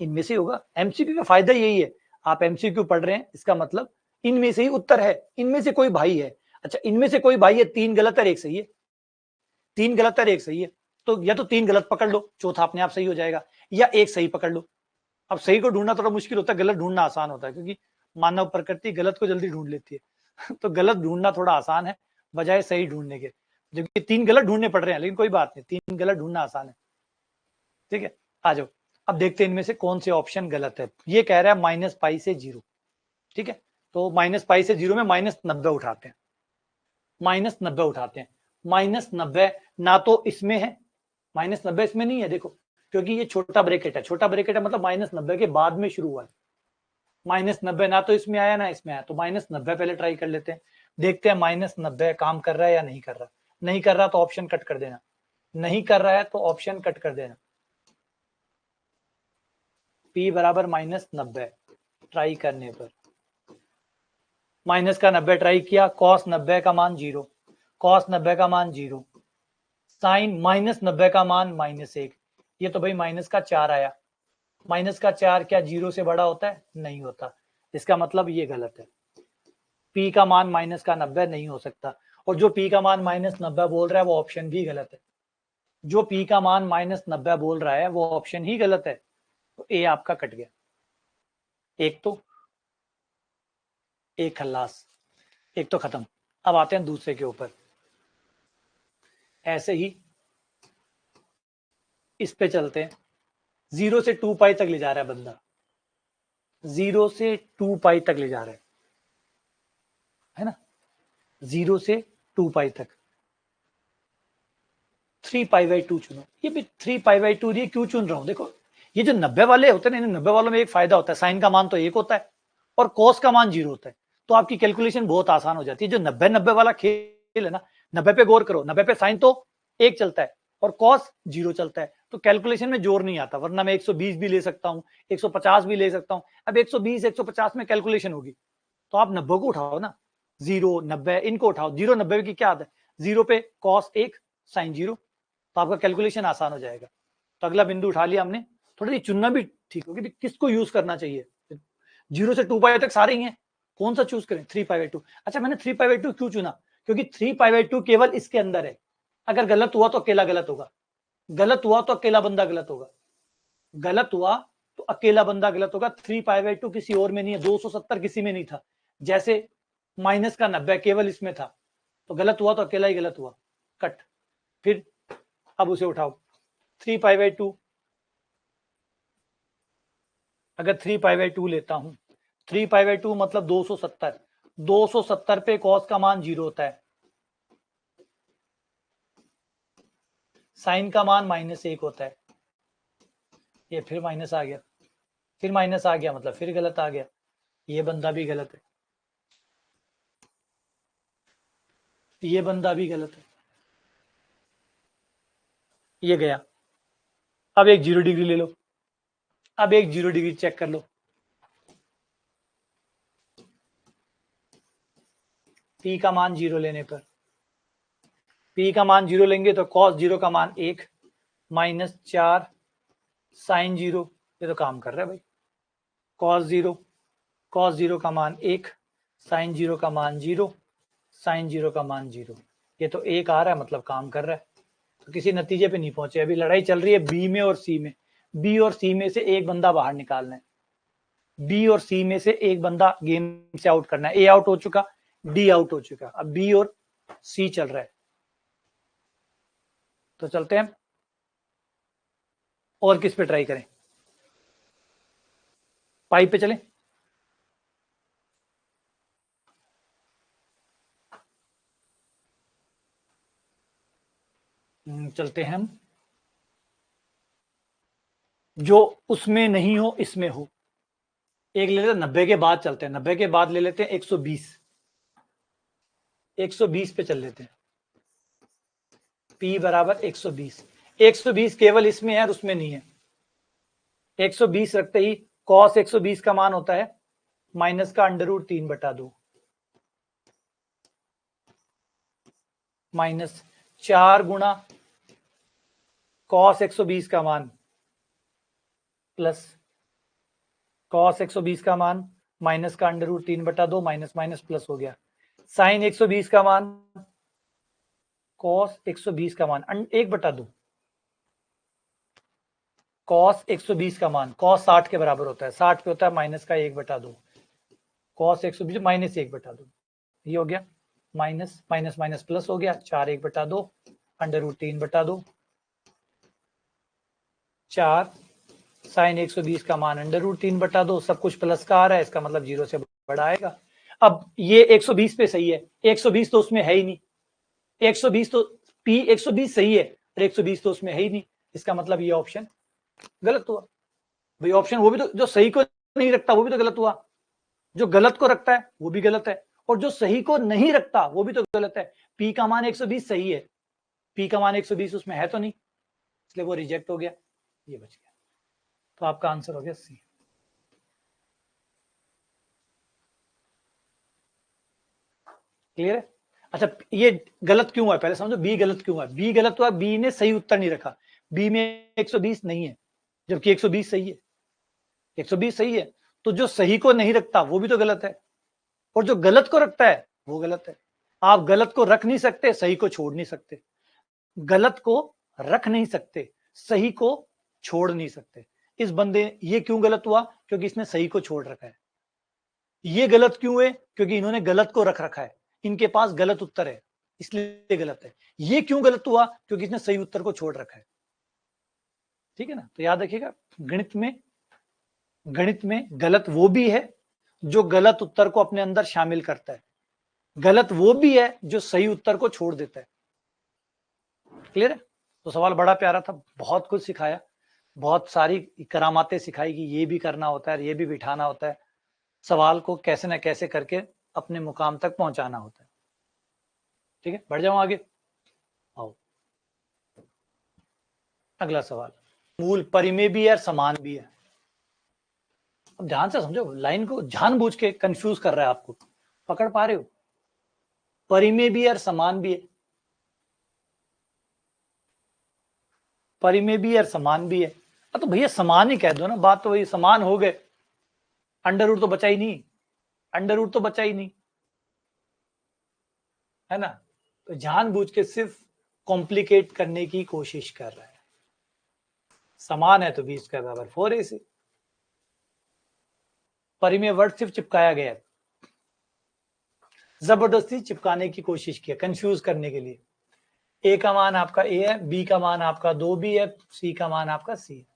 इनमें से होगा। एमसीक्यू का फायदा यही है, आप एमसीक्यू पढ़ रहे हैं इसका मतलब इनमें से ही उत्तर है, इनमें से कोई भाई है। अच्छा, इनमें से कोई भाई है, 3 गलत है, 1 सही है, 3 गलत है, 1 सही है, तो या तो 3 गलत पकड़ लो, चौथा अपने आप सही हो जाएगा, या 1 सही पकड़ लो। अब सही को ढूंढना थोड़ा मुश्किल होता है, गलत ढूंढना आसान होता है, क्योंकि मानव प्रकृति गलत को जल्दी ढूंढ लेती है तो गलत ढूंढना थोड़ा आसान है बजाय सही ढूंढने के, जबकि 3 गलत ढूंढने पड़ रहे हैं, लेकिन कोई बात नहीं, 3 गलत ढूंढना आसान है। ठीक है, आ जाओ। अब देखते हैं इनमें से कौन से ऑप्शन गलत है। ये कह रहा है -π से 0। ठीक है, तो -π से 0 में -90 उठाते हैं, -90 उठाते हैं। -90 ना तो इसमें है, -90 इसमें नहीं है, देखो, क्योंकि ये छोटा ब्रैकेट है, छोटा ब्रैकेट है मतलब -90 के बाद में शुरू हुआ है। -90 ना तो इसमें आया ना इसमें आया, तो -90 पहले ट्राई कर लेते हैं, देखते हैं -90 काम कर रहा है या नहीं कर रहा। नहीं कर रहा तो ऑप्शन कट कर देना, नहीं कर रहा है तो ऑप्शन कट कर देना। P बराबर -90 ट्राई करने पर, माइनस का 90 ट्राई किया, cos 90 का मान 0, cos 90 का मान 0, साइन -90 का मान -1, ये तो भाई माइनस का 4 आया। माइनस का 4 क्या 0 से बड़ा होता है? नहीं होता, इसका मतलब ये गलत है। P का मान माइनस का 90 नहीं हो सकता, और जो P का मान -90 बोल रहा है वो ऑप्शन भी गलत है। जो P का मान -90 बोल रहा है वो ऑप्शन ही गलत है, तो ए आपका कट गया। एक तो एक खल्लास, एक तो खत्म। अब आते हैं दूसरे के ऊपर। ऐसे ही इस पे चलते हैं, 0 से 2π तक ले जा रहा है बंदा, 0 से 2π तक ले जा रहा है ना, 0 से 2π तक। 3π/2 चुनो, ये भी 3π/2 ये क्यों चुन रहा हूं? देखो, ये जो 90 वाले होते हैं ना, 90 वालों में एक फायदा होता है, साइन का मान तो 1 होता है और कॉस का मान 0 होता है, तो आपकी कैलकुलेशन बहुत आसान हो जाती है। जो 90-90 वाला खेल है ना, 90 पे गौर करो, 90 पे साइन तो 1 चलता है और कॉस 0 चलता है, तो कैलकुलेशन में जोर नहीं आता, वरना मैं 120 भी ले सकता हूँ, 150 भी ले सकता हूँ। अब 120 150 में कैलकुलेशन होगी, तो आप 90 को उठाओ ना, 0 90 इनको उठाओ, 0 90 की क्या आदत है, 0 पे कॉस 1 साइन 0, तो आपका कैलकुलेशन आसान हो जाएगा। तो अगला बिंदु उठा लिया हमने, थोड़ा सी चुनना भी ठीक होगी, किसको यूज करना चाहिए। 0 से 2π तक सारे ही हैं, कौन सा चूज करें? 3π/2। अच्छा, मैंने 3π/2 क्यों चुना? क्योंकि 3π/2 केवल इसके अंदर है, अगर गलत हुआ तो अकेला गलत होगा, गलत हुआ तो अकेला बंदा गलत होगा, गलत हुआ तो अकेला बंदा गलत होगा। 3π/2 किसी और में नहीं है, 270 किसी में नहीं था, जैसे माइनस का 90 केवल इसमें था, तो गलत हुआ तो अकेला ही गलत हुआ, कट। फिर अब उसे उठाओ, 3π/2, अगर 3π/2 लेता हूं, 3π/2 मतलब 270, 270 पे कॉस का मान 0 होता है, साइन का मान -1 होता है। ये फिर माइनस आ गया, फिर माइनस आ गया, मतलब फिर गलत आ गया। ये बंदा भी गलत है, ये बंदा भी गलत है, ये गया। अब एक 0 डिग्री ले लो, अब एक 0 डिग्री चेक कर लो। P का मान 0 लेने पर, P का मान 0 लेंगे तो cos 0 का मान 1 -4 sin 0, ये तो काम कर रहा है भाई। cos 0 का मान 1 sin 0 का मान 0 sin 0 का मान 0, ये तो 1 आ रहा है, मतलब काम कर रहा है। तो किसी नतीजे पे नहीं पहुंचे। अभी लड़ाई चल रही है बी में और सी में, बी और सी में से एक बंदा बाहर निकालना है, बी और सी में से एक बंदा गेम से आउट करना है। ए आउट हो चुका, डी आउट हो चुका, अब बी और सी चल रहा है। तो चलते हैं, और किस पे ट्राई करें, पाई पे चलें। चलते हैं हम, जो उसमें नहीं हो इसमें हो। एक ले लेते हैं 90 के बाद, चलते हैं 90 के बाद ले लेते हैं 120, 120 पे चल लेते हैं। P बराबर 120, 120 केवल इसमें है और उसमें नहीं है। 120 रखते ही cos 120 का मान होता है माइनस का √3/2 माइनस 4 गुणा cos 120 का मान प्लस cos 120 का मान माइनस का √3/2 माइनस माइनस प्लस हो गया, साइन 120 का मान cos 120 का मान 1/2 cos 120 का मान, cos 60 के बराबर होता है, 60 पे होता है माइनस का 1/2 cos 120 माइनस 1/2, ये हो गया माइनस माइनस माइनस प्लस हो गया 4 1/2 √3/2 4 साइन 120 का मान √3/2, सब कुछ प्लस का आ रहा है, इसका मतलब 0 से बड़ा आएगा। अब ये 120 पे सही है, 120 तो उसमें है ही नहीं, 120 तो P 120 सही है और 120 तो उसमें है ही नहीं, इसका मतलब ये ऑप्शन गलत हुआ भाई। ऑप्शन वो भी तो, जो सही को नहीं रखता वो भी तो गलत हुआ, जो गलत को रखता है वो भी गलत है, और जो सही को नहीं रखता वो भी तो गलत है। P का मान 120 सही है, P का मान 120 उसमें है तो नहीं, इसलिए वो रिजेक्ट हो गया, ये बच गया। तो आपका आंसर हो गया सी। क्लियर है? अच्छा, ये गलत क्यों हुआ पहले समझो, बी गलत क्यों हुआ। बी गलत हुआ, बी ने सही उत्तर नहीं रखा, बी में 120 नहीं है जबकि 120 सही है, 120 सही है, तो जो सही को नहीं रखता वो भी तो गलत है, और जो गलत को रखता है वो गलत है। आप गलत को रख नहीं सकते, सही को छोड़ नहीं सकते, गलत को रख नहीं सकते, सही को छोड़ नहीं सकते। इस बंदे, ये क्यों गलत हुआ, क्योंकि इसने सही को छोड़ रखा है। ये गलत क्यों है, क्योंकि इन्होंने गलत को रख रखा है, इनके पास गलत उत्तर है इसलिए गलत है। ये क्यों गलत हुआ, क्योंकि इसने सही उत्तर को छोड़ रखा है। ठीक है ना? तो याद रखिएगा, गणित में गलत वो भी है जो गलत उत्तर को अपने अंदर शामिल करता है, गलत वो भी है जो सही उत्तर को छोड़ देता है। क्लियर है? तो सवाल बड़ा प्यारा था, बहुत कुछ सिखाया, बहुत सारी करामातें सिखाई कि ये भी करना होता है, ये भी बिठाना होता है, सवाल को कैसे ना कैसे करके अपने मुकाम तक पहुंचाना होता है। ठीक है, बढ़ जाऊं आगे। आओ, अगला सवाल, मूल परिमेय भी है और समान भी है। अब ध्यान से समझो, लाइन को जानबूझ के कंफ्यूज कर रहा है आपको, पकड़ पा रहे हो? परिमेय भी है और समान भी है, परिमेय भी है और समान भी है। तो भैया समान ही कह दो ना, बात तो वही, समान हो गए, अंडर रूट तो बचा ही नहीं, अंडर रूट तो बचा ही नहीं, है ना? तो जानबूझ के सिर्फ कॉम्प्लिकेट करने की कोशिश कर रहा है। समान है तो b स्क्वायर बराबर 4ac, परिमेय वर्ड सिर्फ चिपकाया गया है, जबरदस्ती चिपकाने की कोशिश किया कंफ्यूज करने के लिए। ए का मान आपका ए है, बी का मान आपका 2b है, सी का मान आपका सी है।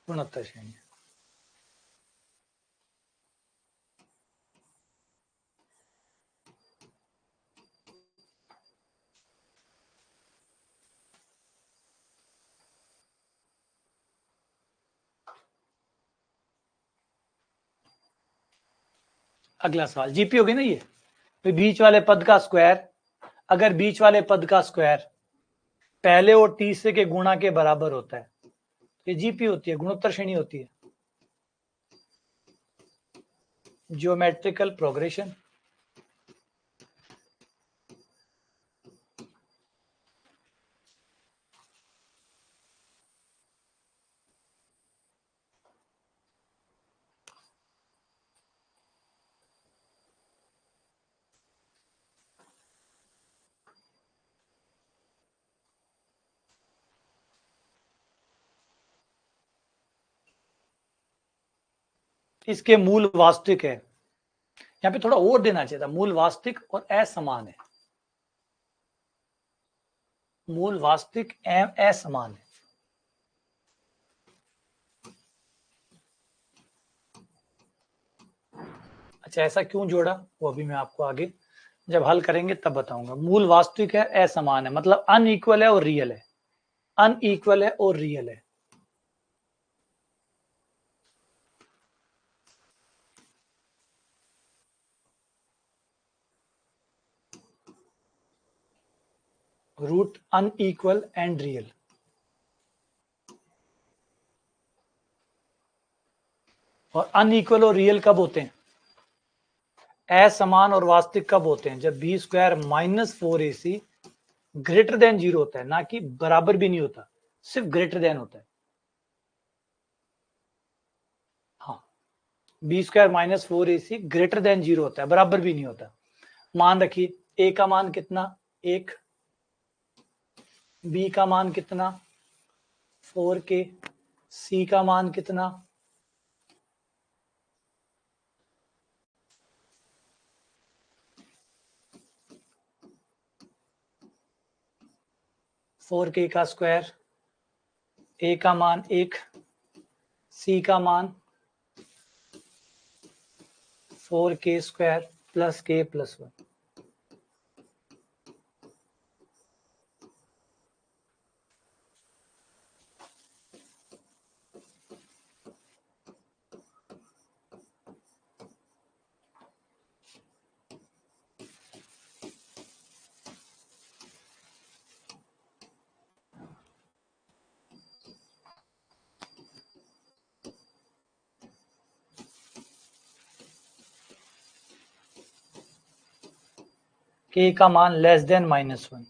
गुणोत्तर श्रेणी। अगला सवाल जीपी हो गई ना ये, तो बीच वाले पद का स्क्वायर, अगर बीच वाले पद का स्क्वायर पहले और तीसरे के गुणा के बराबर होता है, ये जीपी होती है, गुणोत्तर श्रेणी होती है। Geometrical progression. इसके मूल वास्तविक है, यहाँ पे थोड़ा और देना चाहिए था, मूल वास्तविक और असमान है, मूल वास्तविक एवं असमान है। अच्छा ऐसा क्यों जोड़ा, वो अभी मैं आपको आगे जब हल करेंगे तब बताऊंगा। मूल वास्तविक है, असमान है, मतलब अनइक्वल है और रियल है, अनइक्वल है और रियल है। Root unequal and real. और अनइक्वल और रियल कब होते हैं, असमान और वास्तविक कब होते हैं, जब B square minus 4ac greater than 0 होता है, ना कि बराबर भी नहीं होता, सिर्फ ग्रेटर देन होता है। हाँ, B square minus 4ac greater than 0 होता है, बराबर भी नहीं होता। मान रखिए ए का मान कितना, 1, बी का मान कितना 4k, सी का मान कितना 4k का स्क्वायर, ए का मान 1, सी का मान 4k square plus k plus 1। k का मान लेस देन -1।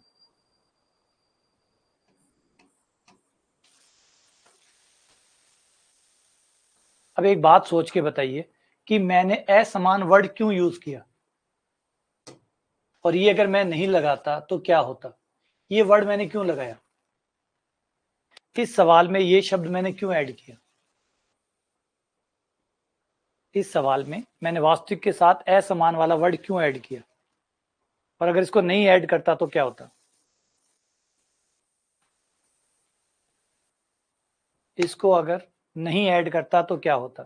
अब एक बात सोच के बताइए कि मैंने असमान वर्ड क्यों यूज किया, और ये अगर मैं नहीं लगाता तो क्या होता, ये वर्ड मैंने क्यों लगाया, इस सवाल में ये शब्द मैंने क्यों ऐड किया, इस सवाल में मैंने वास्तविक के साथ असमान वाला वर्ड क्यों ऐड किया, और अगर इसको नहीं ऐड करता तो क्या होता, इसको अगर नहीं ऐड करता तो क्या होता।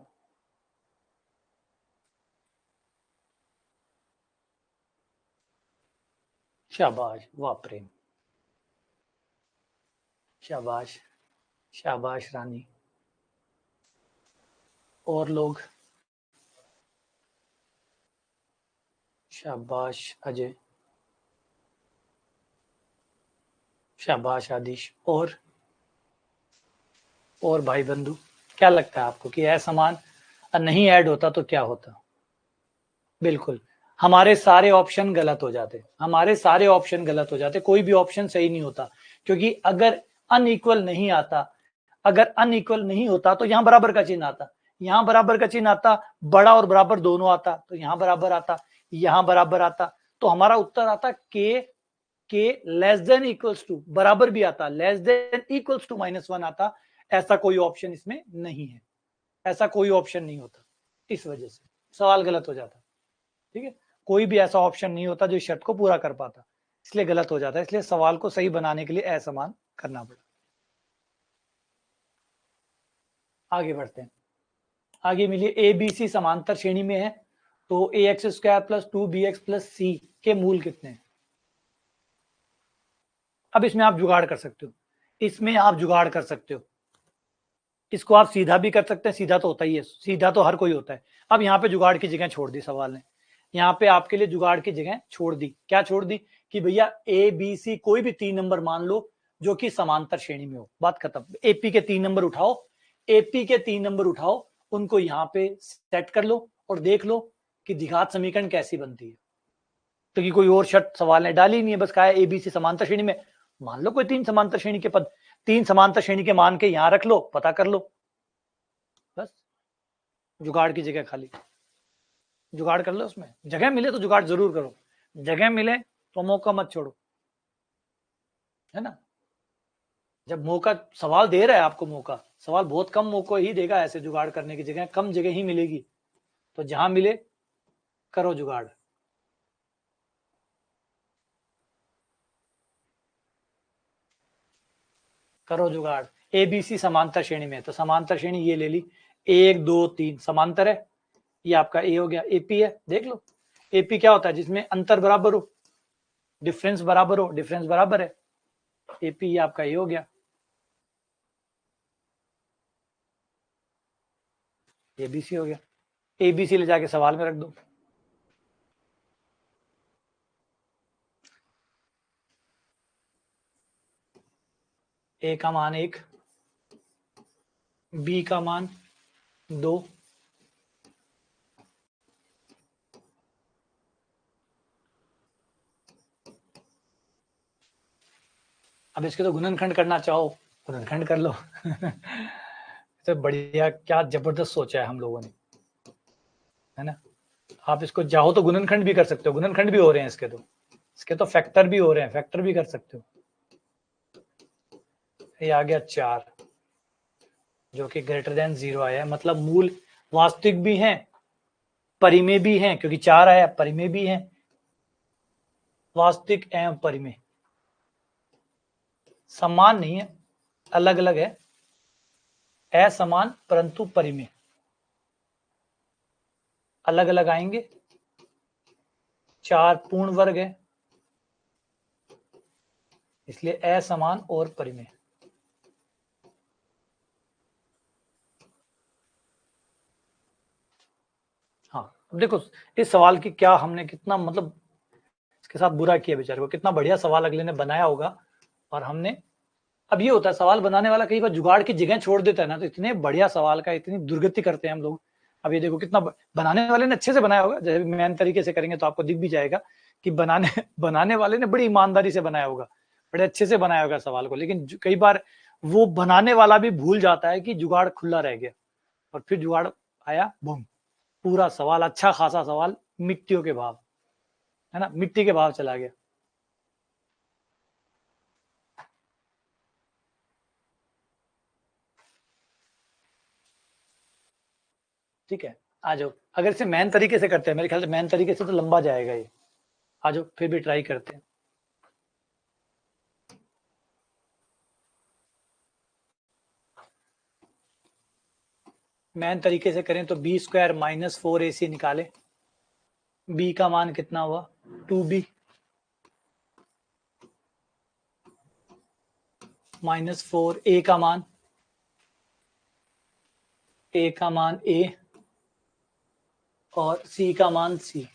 शाबाश, वाह प्रेम, शाबाश, शाबाश रानी। और लोग, शाबाश अजय, शाबाश आदिश। और भाई बंधु, क्या लगता है आपको कि असमान नहीं ऐड होता तो क्या होता। बिल्कुल, हमारे सारे ऑप्शन गलत हो जाते, हमारे सारे ऑप्शन गलत हो जाते, कोई भी ऑप्शन सही नहीं होता, क्योंकि अगर अनइक्वल नहीं आता, अगर अनइक्वल नहीं होता तो यहां बराबर का चिन्ह आता, यहां बराबर का चिन्ह आता, बड़ा और बराबर दोनों आता, तो यहां बराबर आता, यहां बराबर आता, तो हमारा उत्तर आता के लेस देन इक्वल्स टू, बराबर भी आता, लेस देन इक्वल्स टू -1 आता। ऐसा कोई ऑप्शन इसमें नहीं है, ऐसा कोई ऑप्शन नहीं होता, इस वजह से सवाल गलत हो जाता। ठीक है, कोई भी ऐसा ऑप्शन नहीं होता जो इस शर्त को पूरा कर पाता, इसलिए गलत हो जाता है, इसलिए सवाल को सही बनाने के लिए असमान करना पड़ा। आगे बढ़ते हैं। आगे मिलिए ए बी सी समांतर श्रेणी में है, तो A X square plus 2bx plus C के मूल कितने हैं? अब इसमें आप जुगाड़ कर सकते हो, इसमें आप जुगाड़ कर सकते हो, इसको आप सीधा भी कर सकते हैं, सीधा तो होता ही है, सीधा तो हर कोई होता है। अब यहाँ पे जुगाड़ की जगह छोड़ दी सवाल ने, यहाँ पे आपके लिए जुगाड़ की जगह छोड़ दी। क्या छोड़ दी? कि भैया ए बी सी कोई भी 3 नंबर मान लो जो कि समांतर श्रेणी में हो, बात खत्म। एपी के 3 नंबर उठाओ, एपी के 3 नंबर उठाओ, उनको यहाँ पे सेट कर लो और देख लो कि द्विघात समीकरण कैसी बनती है। तो कि कोई और शर्त सवाल ने डाली नहीं है, बस कहा है एबीसी समांतर श्रेणी में। मान लो कोई 3 समांतर श्रेणी के पद, 3 समांतर श्रेणी के मान के यहां रख लो, पता कर लो, बस जुगाड़ की जगह खाली, जुगाड़ कर लो। उसमें जगह मिले तो जुगाड़ जरूर करो, जगह मिले तो मौका मत छोड़ो, है ना। जब मौका सवाल दे रहा है आपको, मौका सवाल बहुत कम मौका ही देगा ऐसे जुगाड़ करने की जगह, कम जगह ही मिलेगी, तो जहां मिले करो जुगाड़। करो जुगाड़। एबीसी समांतर श्रेणी में, तो समांतर श्रेणी ये ले ली, 1 2 3 समांतर है, ये आपका ए हो गया। एपी है, देख लो एपी क्या होता है? जिसमें अंतर बराबर हो, डिफरेंस बराबर हो, डिफरेंस बराबर है, एपी ये आपका ए हो गया। एबीसी हो गया, एबीसी ले जाके सवाल में रख दो। ए का मान 1, बी का मान 2, अब इसके तो गुणनखंड करना चाहो गुणनखंड कर लो। तो बढ़िया, क्या जबरदस्त सोचा है हम लोगों ने, है ना। आप इसको चाहो तो गुणनखंड भी कर सकते हो, गुणनखंड भी हो रहे हैं इसके तो फैक्टर भी हो रहे हैं, फैक्टर भी कर सकते हो। ये आ गया 4 जो कि ग्रेटर देन 0 आया है, मतलब मूल वास्तविक भी हैं, परिमेय भी हैं, क्योंकि 4 आया, परिमेय भी हैं, वास्तविक एवं परिमेय। समान नहीं है, अलग अलग है, असमान परंतु परिमेय, अलग अलग आएंगे। 4 पूर्ण वर्ग है, इसलिए असमान और परिमेय। हाँ, अब देखो इस सवाल की क्या हमने कितना मतलब इसके साथ बुरा किया बेचारे को, कितना बढ़िया सवाल अगले ने बनाया होगा, और हमने, अब ये होता है सवाल बनाने वाला कई बार जुगाड़ की जगह छोड़ देता है ना, तो इतने बढ़िया सवाल का इतनी दुर्गति करते हैं हम लोग। अब ये देखो कितना बनाने वाले ने अच्छे से बनाया होगा, जैसे मेन तरीके से करेंगे तो आपको दिख भी जाएगा कि बनाने वाले ने बड़ी ईमानदारी से बनाया होगा, बड़े अच्छे से बनाया होगा सवाल को, लेकिन कई बार वो बनाने वाला भी भूल जाता है कि जुगाड़ खुला रह गया, और फिर जुगाड़ आया, बूम, पूरा सवाल, अच्छा खासा सवाल मिट्टियों के भाव, है ना, मिट्टी के भाव चला गया। ठीक है, आ जाओ, अगर इसे मैन तरीके से करते हैं, मेरे ख्याल से मैन तरीके से तो लंबा जाएगा ये, आ जाओ फिर भी ट्राई करते हैं। मैन तरीके से करें तो बी स्क्वायर माइनस 4ac निकाले, बी का मान कितना हुआ 2b माइनस 4, ए का मान a और c का मान c।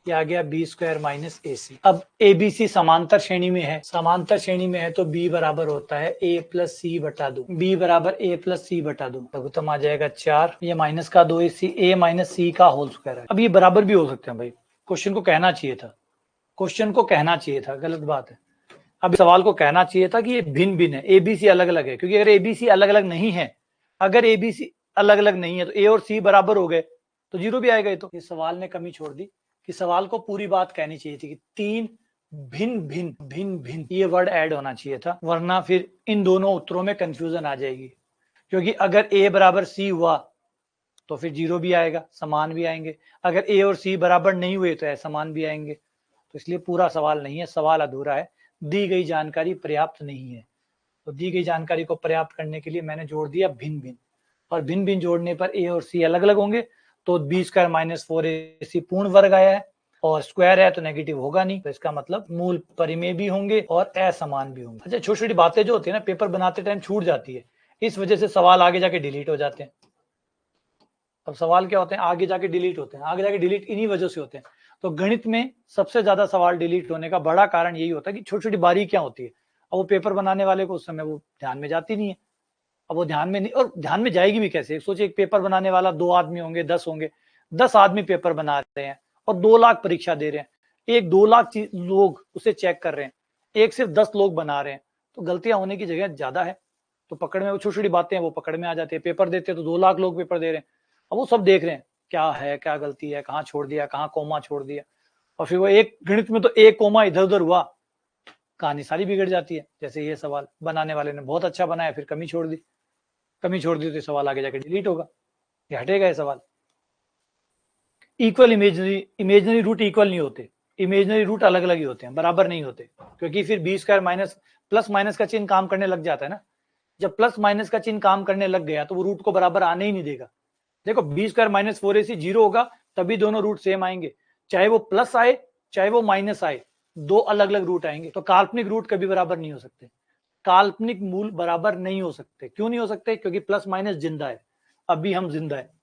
ये आ गया बी स्क्वायर माइनस ए सी। अब ए बी सी समांतर श्रेणी में है, समांतर श्रेणी में है तो बी बराबर होता है ए प्लस सी बटा 2, बी बराबर ए प्लस सी बटा 2, लघुत्तम आ जाएगा 4, ये माइनस का 2 ए माइनस सी का होल स्क्वायर है। अब ये बराबर भी हो सकते हैं भाई, क्वेश्चन को कहना चाहिए था, क्वेश्चन को कहना चाहिए था, गलत बात है। अब सवाल को कहना चाहिए था कि ये भिन्न भिन्न है, एबीसी अलग अलग है, क्योंकि अगर एबीसी अलग अलग नहीं है, अगर एबीसी अलग अलग नहीं है तो ए और सी बराबर हो गए तो 0 भी आएगा। तो इस सवाल ने कमी छोड़ दी कि सवाल को पूरी बात कहनी चाहिए थी कि 3 भिन्न भिन्न ये वर्ड ऐड होना चाहिए था, वरना फिर इन दोनों उत्तरों में कंफ्यूजन आ जाएगी, क्योंकि अगर ए बराबर सी हुआ तो फिर 0 भी आएगा, समान भी आएंगे, अगर ए और सी बराबर नहीं हुए तो असमान भी आएंगे, तो इसलिए पूरा सवाल नहीं है, सवाल अधूरा है, दी गई जानकारी पर्याप्त नहीं है। तो दी गई जानकारी को पर्याप्त करने के लिए मैंने जोड़ दिया भिन्न भिन्न, और भिन्न भिन्न जोड़ने पर ए और सी अलग अलग होंगे, तो बी स्क्वायर माइनस 4ac पूर्ण वर्ग आया है, और स्क्वायर है तो नेगेटिव होगा नहीं, तो इसका मतलब मूल परिमेय भी होंगे और असमान भी होंगे। अच्छा, छोटी छोटी बातें जो होती है ना, पेपर बनाते टाइम छूट जाती है, इस वजह से सवाल आगे जाके डिलीट हो जाते हैं। अब सवाल क्या होते हैं, आगे जाके डिलीट होते हैं, आगे जाके डिलीट इन्हीं वजह से होते हैं। तो गणित में सबसे ज्यादा सवाल डिलीट होने का बड़ा कारण यही होता है कि छोटी छोटी बारीकियां होती है, अब वो पेपर बनाने वाले को उस समय वो ध्यान में जाती नहीं है। अब वो ध्यान में नहीं, और ध्यान में जाएगी भी कैसे? सोचिए, एक पेपर बनाने वाला 2 आदमी होंगे, 10 होंगे, 10 आदमी पेपर बना रहे हैं और 2 लाख परीक्षा दे रहे हैं, एक 2 लाख लोग उसे चेक कर रहे हैं, एक सिर्फ 10 लोग बना रहे हैं, तो गलतियां होने की जगह ज्यादा है। तो पकड़ में वो छोटी छोटी बातें हैं, वो पकड़ में आ जाती है। पेपर देते हैं तो 2 लाख लोग पेपर दे रहे हैं, अब वो सब देख रहे हैं क्या है, क्या गलती है, कहाँ छोड़ दिया, कहाँ कोमा छोड़ दिया, और फिर वो एक गणित में तो एक कोमा इधर उधर हुआ, कहानी सारी बिगड़ जाती है। जैसे ये सवाल बनाने वाले ने बहुत अच्छा बनाया, फिर कमी छोड़ दी, कमी छोड़ दी तो सवाल आगे जाके डिलीट होगा, ये हटेगा ये सवाल। इक्वल इमेजनरी रूट इक्वल नहीं होते, इमेजनरी रूट अलग अलग ही होते हैं, बराबर नहीं होते, क्योंकि फिर B square minus plus minus का चिन्ह काम करने लग जाता है ना। जब प्लस माइनस का चिन्ह काम करने लग गया तो वो रूट को बराबर आने ही नहीं देगा। देखो, बी स्क्वायर माइनस 4ac 0 होगा तभी दोनों रूट सेम आएंगे, चाहे वो प्लस आए चाहे वो माइनस आए, दो अलग अलग रूट आएंगे। तो काल्पनिक रूट कभी बराबर नहीं हो सकते, काल्पनिक मूल बराबर नहीं हो सकते। क्यों नहीं हो सकते? क्योंकि प्लस माइनस जिंदा है, अभी हम जिंदा है,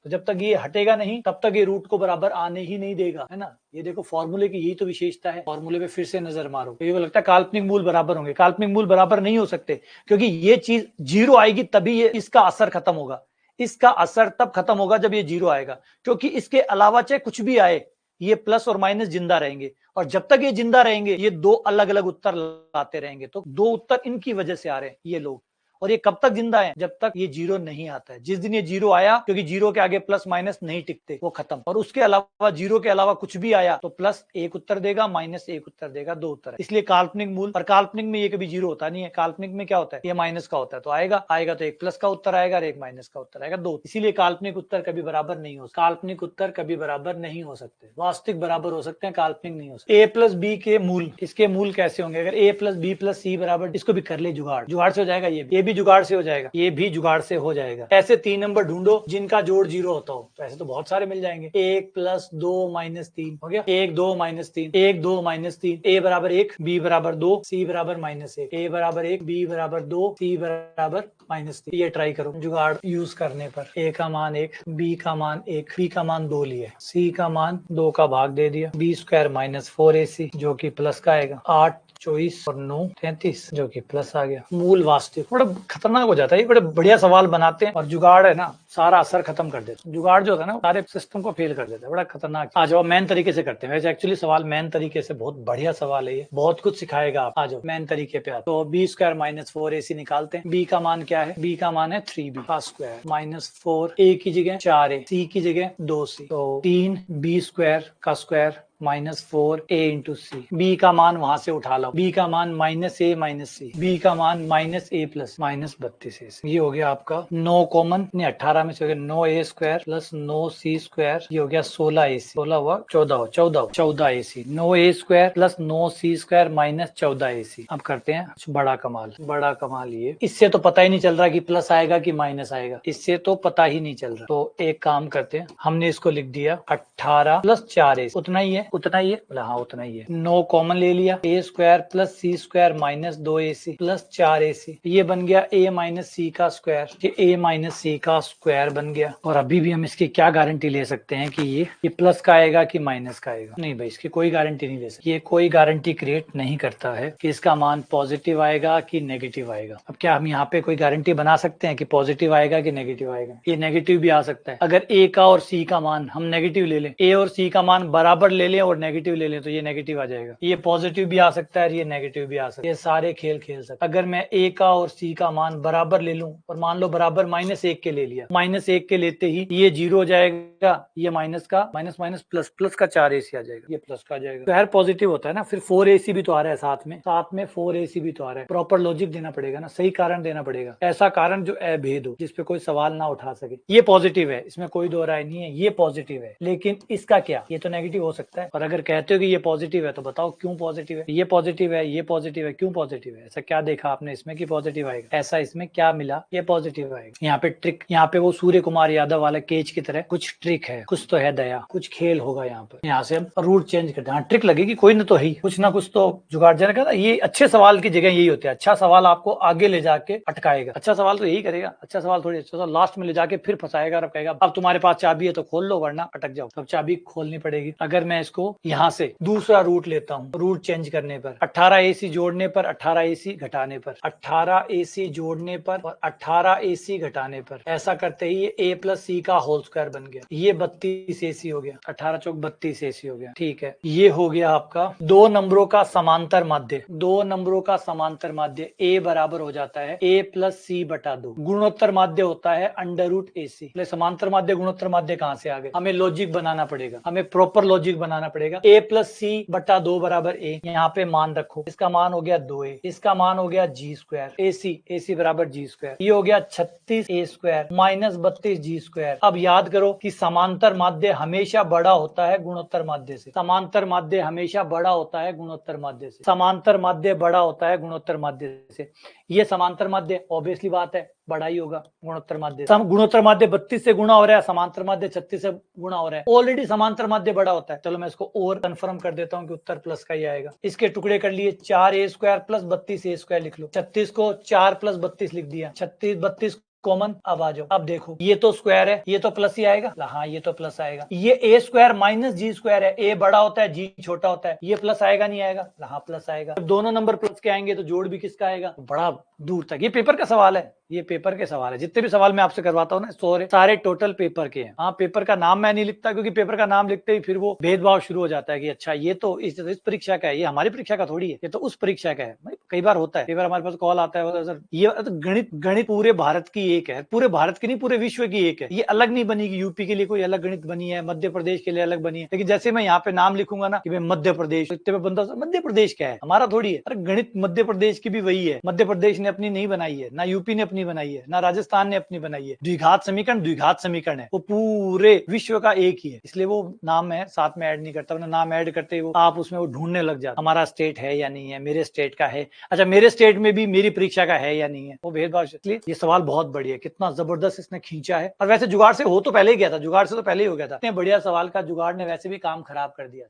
तो जब तक ये हटेगा नहीं तब तक ये रूट को बराबर आने ही नहीं देगा, है ना। ये देखो फॉर्मूले की यही तो विशेषता है। फॉर्मूले पे फिर से नजर मारो, तो ये लगता है काल्पनिक मूल बराबर होंगे, काल्पनिक मूल बराबर नहीं हो सकते, क्योंकि ये चीज 0 आएगी तभी ये इसका असर खत्म होगा। इसका असर तब खत्म होगा जब ये 0 आएगा, क्योंकि इसके अलावा चाहे कुछ भी आए, ये प्लस और माइनस जिंदा रहेंगे, और जब तक ये जिंदा रहेंगे ये दो अलग अलग उत्तर लाते रहेंगे। तो दो उत्तर इनकी वजह से आ रहे हैं ये लोग, और ये कब तक जिंदा है? जब तक ये 0 नहीं आता है। जिस दिन ये 0 आया, क्योंकि 0 के आगे प्लस माइनस नहीं टिकते, वो खत्म। और उसके अलावा 0 के अलावा कुछ भी आया तो प्लस 1 उत्तर देगा, माइनस 1 उत्तर देगा, 2 उत्तर है। इसलिए काल्पनिक मूल, और काल्पनिक में ये कभी 0 होता नहीं है, काल्पनिक में क्या होता है, ये माइनस का होता है, तो आएगा तो एक प्लस का उत्तर आएगा और एक माइनस का उत्तर आएगा, 2। इसीलिए काल्पनिक उत्तर कभी बराबर नहीं हो, काल्पनिक उत्तर कभी बराबर नहीं हो सकते। वास्तविक बराबर हो सकते हैं, काल्पनिक नहीं हो सकते। a प्लस बी के मूल, इसके मूल कैसे होंगे? अगर a प्लस बी प्लस सी बराबर, इसको भी कर ले जुगाड़, जुगाड़ से हो जाएगा, ये भी जुगाड़ से हो जाएगा, ये भी जुगाड़ से हो जाएगा। ऐसे 3 नंबर ढूंढो जिनका जोड़ 0 होता हो, तो ऐसे तो बहुत सारे मिल जाएंगे। 1 प्लस 2 माइनस 3 हो गया, 1 2 माइनस 3, 1 2 माइनस 3, a बराबर 1, b बराबर 2, c बराबर माइनस 1, a बराबर 1, b बराबर 2, c बराबर माइनस 3। ये ट्राई करो जुगाड़ यूज करने पर। a का मान 1, b का मान 1, b का मान 2 लिए, c का मान 2 का भाग दे दिया, b स्क्वायर माइनस 4ac जो कि प्लस का आएगा, 8 24 और 9 33 जो कि प्लस आ गया। मूल वास्तविक बड़ा खतरनाक हो जाता है, ये बड़े बढ़िया सवाल बनाते हैं और जुगाड़ है ना सारा असर खत्म कर देता है। जुगाड़ जो होता है ना सारे सिस्टम को फेल कर देता है, बड़ा खतरनाक। आ जाओ मैन तरीके से करते हैं। वैसे एक्चुअली सवाल मैन तरीके से बहुत बढ़िया सवाल है, ये बहुत कुछ सिखाएगा आप। आ जाओ मैन तरीके पे। तो बी स्क्वायर माइनस 4ac निकालते हैं। बी का मान क्या है? बी का मान है 3b का स्क्वायर माइनस 4, a की जगह 4a, c की जगह 2c, तो 3b स्क्वायर का स्क्वायर माइनस 4a इंटू सी। बी का मान वहां से उठा लो, बी का मान माइनस ए माइनस सी, बी का मान माइनस ए प्लस माइनस 32a। ये हो गया आपका 9 कॉमन, 18 में से हो गया 9a square plus 9c square, ये हो गया 16ac, 16 हुआ 14ac, 9a square plus 9c square minus 14ac। अब करते हैं बड़ा कमाल, बड़ा कमाल। ये इससे तो पता ही नहीं चल रहा कि प्लस आएगा कि माइनस आएगा, इससे तो पता ही नहीं चल रहा। तो एक काम करते हैं, हमने इसको लिख दिया 18 प्लस 4a, उतना ही है, उतना ही है, हाँ उतना ही है। 9 कॉमन ले लिया, a square plus C square minus 2ac plus 4ac, ये बन गया a माइनस सी का स्क्वायर, ये a माइनस सी का स्क्वायर बन गया। और अभी भी हम इसकी क्या गारंटी ले सकते हैं कि ये प्लस का आएगा कि माइनस का आएगा? नहीं भाई, इसकी कोई गारंटी नहीं ले सकते। ये कोई गारंटी क्रिएट नहीं करता है कि इसका मान पॉजिटिव आएगा कि नेगेटिव आएगा। अब क्या हम यहाँ पे कोई गारंटी बना सकते हैं कि पॉजिटिव आएगा कि नेगेटिव आएगा? ये नेगेटिव भी आ सकता है। अगर a का और c का मान हम नेगेटिव ले लें, a और c का मान बराबर ले लें और नेगेटिव ले लें, तो ये नेगेटिव आ जाएगा। ये पॉजिटिव भी आ सकता है, ये नेगेटिव भी आ सकता है, ये सारे खेल खेल सकते। अगर मैं a का और c का मान बराबर ले लूं और मान लो बराबर -1 के ले लिया, -1 के लेते ही ये 0 हो जाएगा, ये माइनस का माइनस माइनस प्लस, प्लस का 4ac आ जाएगा, ये प्लस का आ जाएगा। तो यार पॉजिटिव होता है ना, फिर 4ac भी तो आ रहा है साथ में 4ac भी तो आ रहा है। प्रॉपर लॉजिक देना पड़ेगा ना, सही कारण देना पड़ेगा, ऐसा कारण जो अभेद हो, जिसपे कोई सवाल ना उठा सके। ये पॉजिटिव है, इसमें कोई दो राय नहीं है, ये पॉजिटिव है। लेकिन इसका क्या? ये तो नेगेटिव हो सकता है, और अगर कहते हो कि ये पॉजिटिव है तो बताओ क्यों पॉजिटिव है, ये पॉजिटिव है, ये पॉजिटिव है, क्यों पॉजिटिव है, ऐसा क्या देखा आपने इसमें कि पॉजिटिव आएगा, ऐसा इसमें क्या मिला ये पॉजिटिव आएगा। यहाँ पे ट्रिक, यहाँ पे वो सूर्य कुमार यादव वाला केज की तरह कुछ ट्रिक है, कुछ तो है दया, कुछ खेल होगा यहाँ पर। यहाँ से हम रूट चेंज करते हैं, ट्रिक लगेगी कोई ना तो है, कुछ ना कुछ तो जुगाड़ जरा। ये अच्छे सवाल की जगह यही होती है, अच्छा सवाल आपको आगे ले जाके अटकाएगा, अच्छा सवाल तो यही करेगा, अच्छा सवाल थोड़ी अच्छा सवाल लास्ट में ले जाके फिर फंसाएगा और कहेगा अब तुम्हारे पास चाबी है तो खोल लो वरना अटक जाओ। तब चाबी खोलनी पड़ेगी। अगर मैं इसको यहाँ से दूसरा रूट लेता हूँ, रूट चेंज करने पर 18 AC जोड़ने पर 18 AC घटाने पर 18 AC जोड़ने पर और 18 AC घटाने पर, ऐसा करते ही ये A + C का होल स्क्वायर बन गया। ये 32 AC हो गया, 18 चौक 32 AC हो गया। ठीक है, ये हो गया आपका दो नंबरों का समांतर माध्य। दो नंबरों का समांतर माध्य A बराबर हो जाता है A + C बटा 2। गुणोत्तर माध्य होता है √AC। समांतर माध्य गुणोत्तर माध्य कहां से आ गए, हमें लॉजिक बनाना पड़ेगा, हमें प्रॉपर लॉजिक बनाना पड़ेगा। A + C बटा 2 बराबर A। यहाँ पे मान रखो, इसका मान हो गया 2A, इसका मान हो गया G²। AC बराबर G²। ये हो गया 36A² - 32G²। अब याद करो कि समांतर माध्य हमेशा बड़ा होता है गुणोत्तर माध्य से। समांतर माध्य हमेशा बड़ा होता है गुणोत्तर माध्य से। समांतर माध्य बड़ा होता है गुणोत्तर माध्य से। ये समांतर माध्य ऑब्वियसली बात है बड़ा ही होगा गुणोत्तर माध्य। गुणोत्तर माध्य 32 से गुणा हो रहा है, समांतर माध्य 36 से गुणा हो रहा है। ऑलरेडी समांतर माध्य बड़ा होता है। चलो मैं इसको और कंफर्म कर देता हूँ कि उत्तर प्लस का ही आएगा। इसके टुकड़े कर लिए, 4A² + 32A² लिख लो। 36 को 4 + 32 लिख दिया, 32 कॉमन। अब आ जाओ, अब देखो ये तो स्क्वायर है, ये तो प्लस ही आएगा। हाँ ये तो प्लस आएगा। ये A² - G² है, A बड़ा होता है G छोटा होता है, ये प्लस आएगा नहीं आएगा? हाँ प्लस आएगा। जब दोनों नंबर प्लस के आएंगे तो जोड़ भी किसका आएगा? बड़ा दूर तक। ये पेपर का सवाल है, ये पेपर के सवाल है। जितने भी सवाल मैं आपसे करवाता हूँ ना सारे टोटल पेपर के हैं। हाँ पेपर का नाम मैं नहीं लिखता, क्योंकि पेपर का नाम लिखते ही फिर वो भेदभाव शुरू हो जाता है कि अच्छा ये तो इस परीक्षा का है, ये हमारी परीक्षा का थोड़ी है, ये तो उस परीक्षा का है। कई बार होता है, कई बार हमारे पास कॉल आता है सर ये गणित पूरे भारत की एक है, पूरे भारत की नहीं पूरे विश्व की एक है, ये अलग नहीं बनी। यूपी के लिए कोई अलग गणित बनी है, मध्य प्रदेश के लिए अलग बनी है। लेकिन जैसे मैं यहाँ पे नाम लिखूंगा ना कि मैं मध्य प्रदेश, इतने में बंदा मध्य प्रदेश क्या है, हमारा थोड़ी है। अरे गणित मध्य प्रदेश की भी वही है, मध्य प्रदेश ने अपनी नहीं बनाई है, ना यूपी ने अपनी बनाई है, ना राजस्थान ने अपनी बनाई है। द्विघात समीकरण है, वो पूरे विश्व का एक ही है, इसलिए वो नाम है साथ में ऐड नहीं करता। नाम ऐड करते ही आप उसमें वो ढूंढने लग जाते, हमारा स्टेट है या नहीं है, मेरे स्टेट का है, अच्छा मेरे स्टेट में भी मेरी परीक्षा का है या नहीं है, वो भेदभाव। इसलिए ये सवाल बहुत बढ़िया, कितना जबरदस्त इसने खींचा है। और वैसे जुगाड़ से हो तो पहले ही गया था, जुगाड़ से तो पहले ही हो गया था। इतने बढ़िया सवाल का जुगाड़ ने वैसे भी काम खराब कर दिया।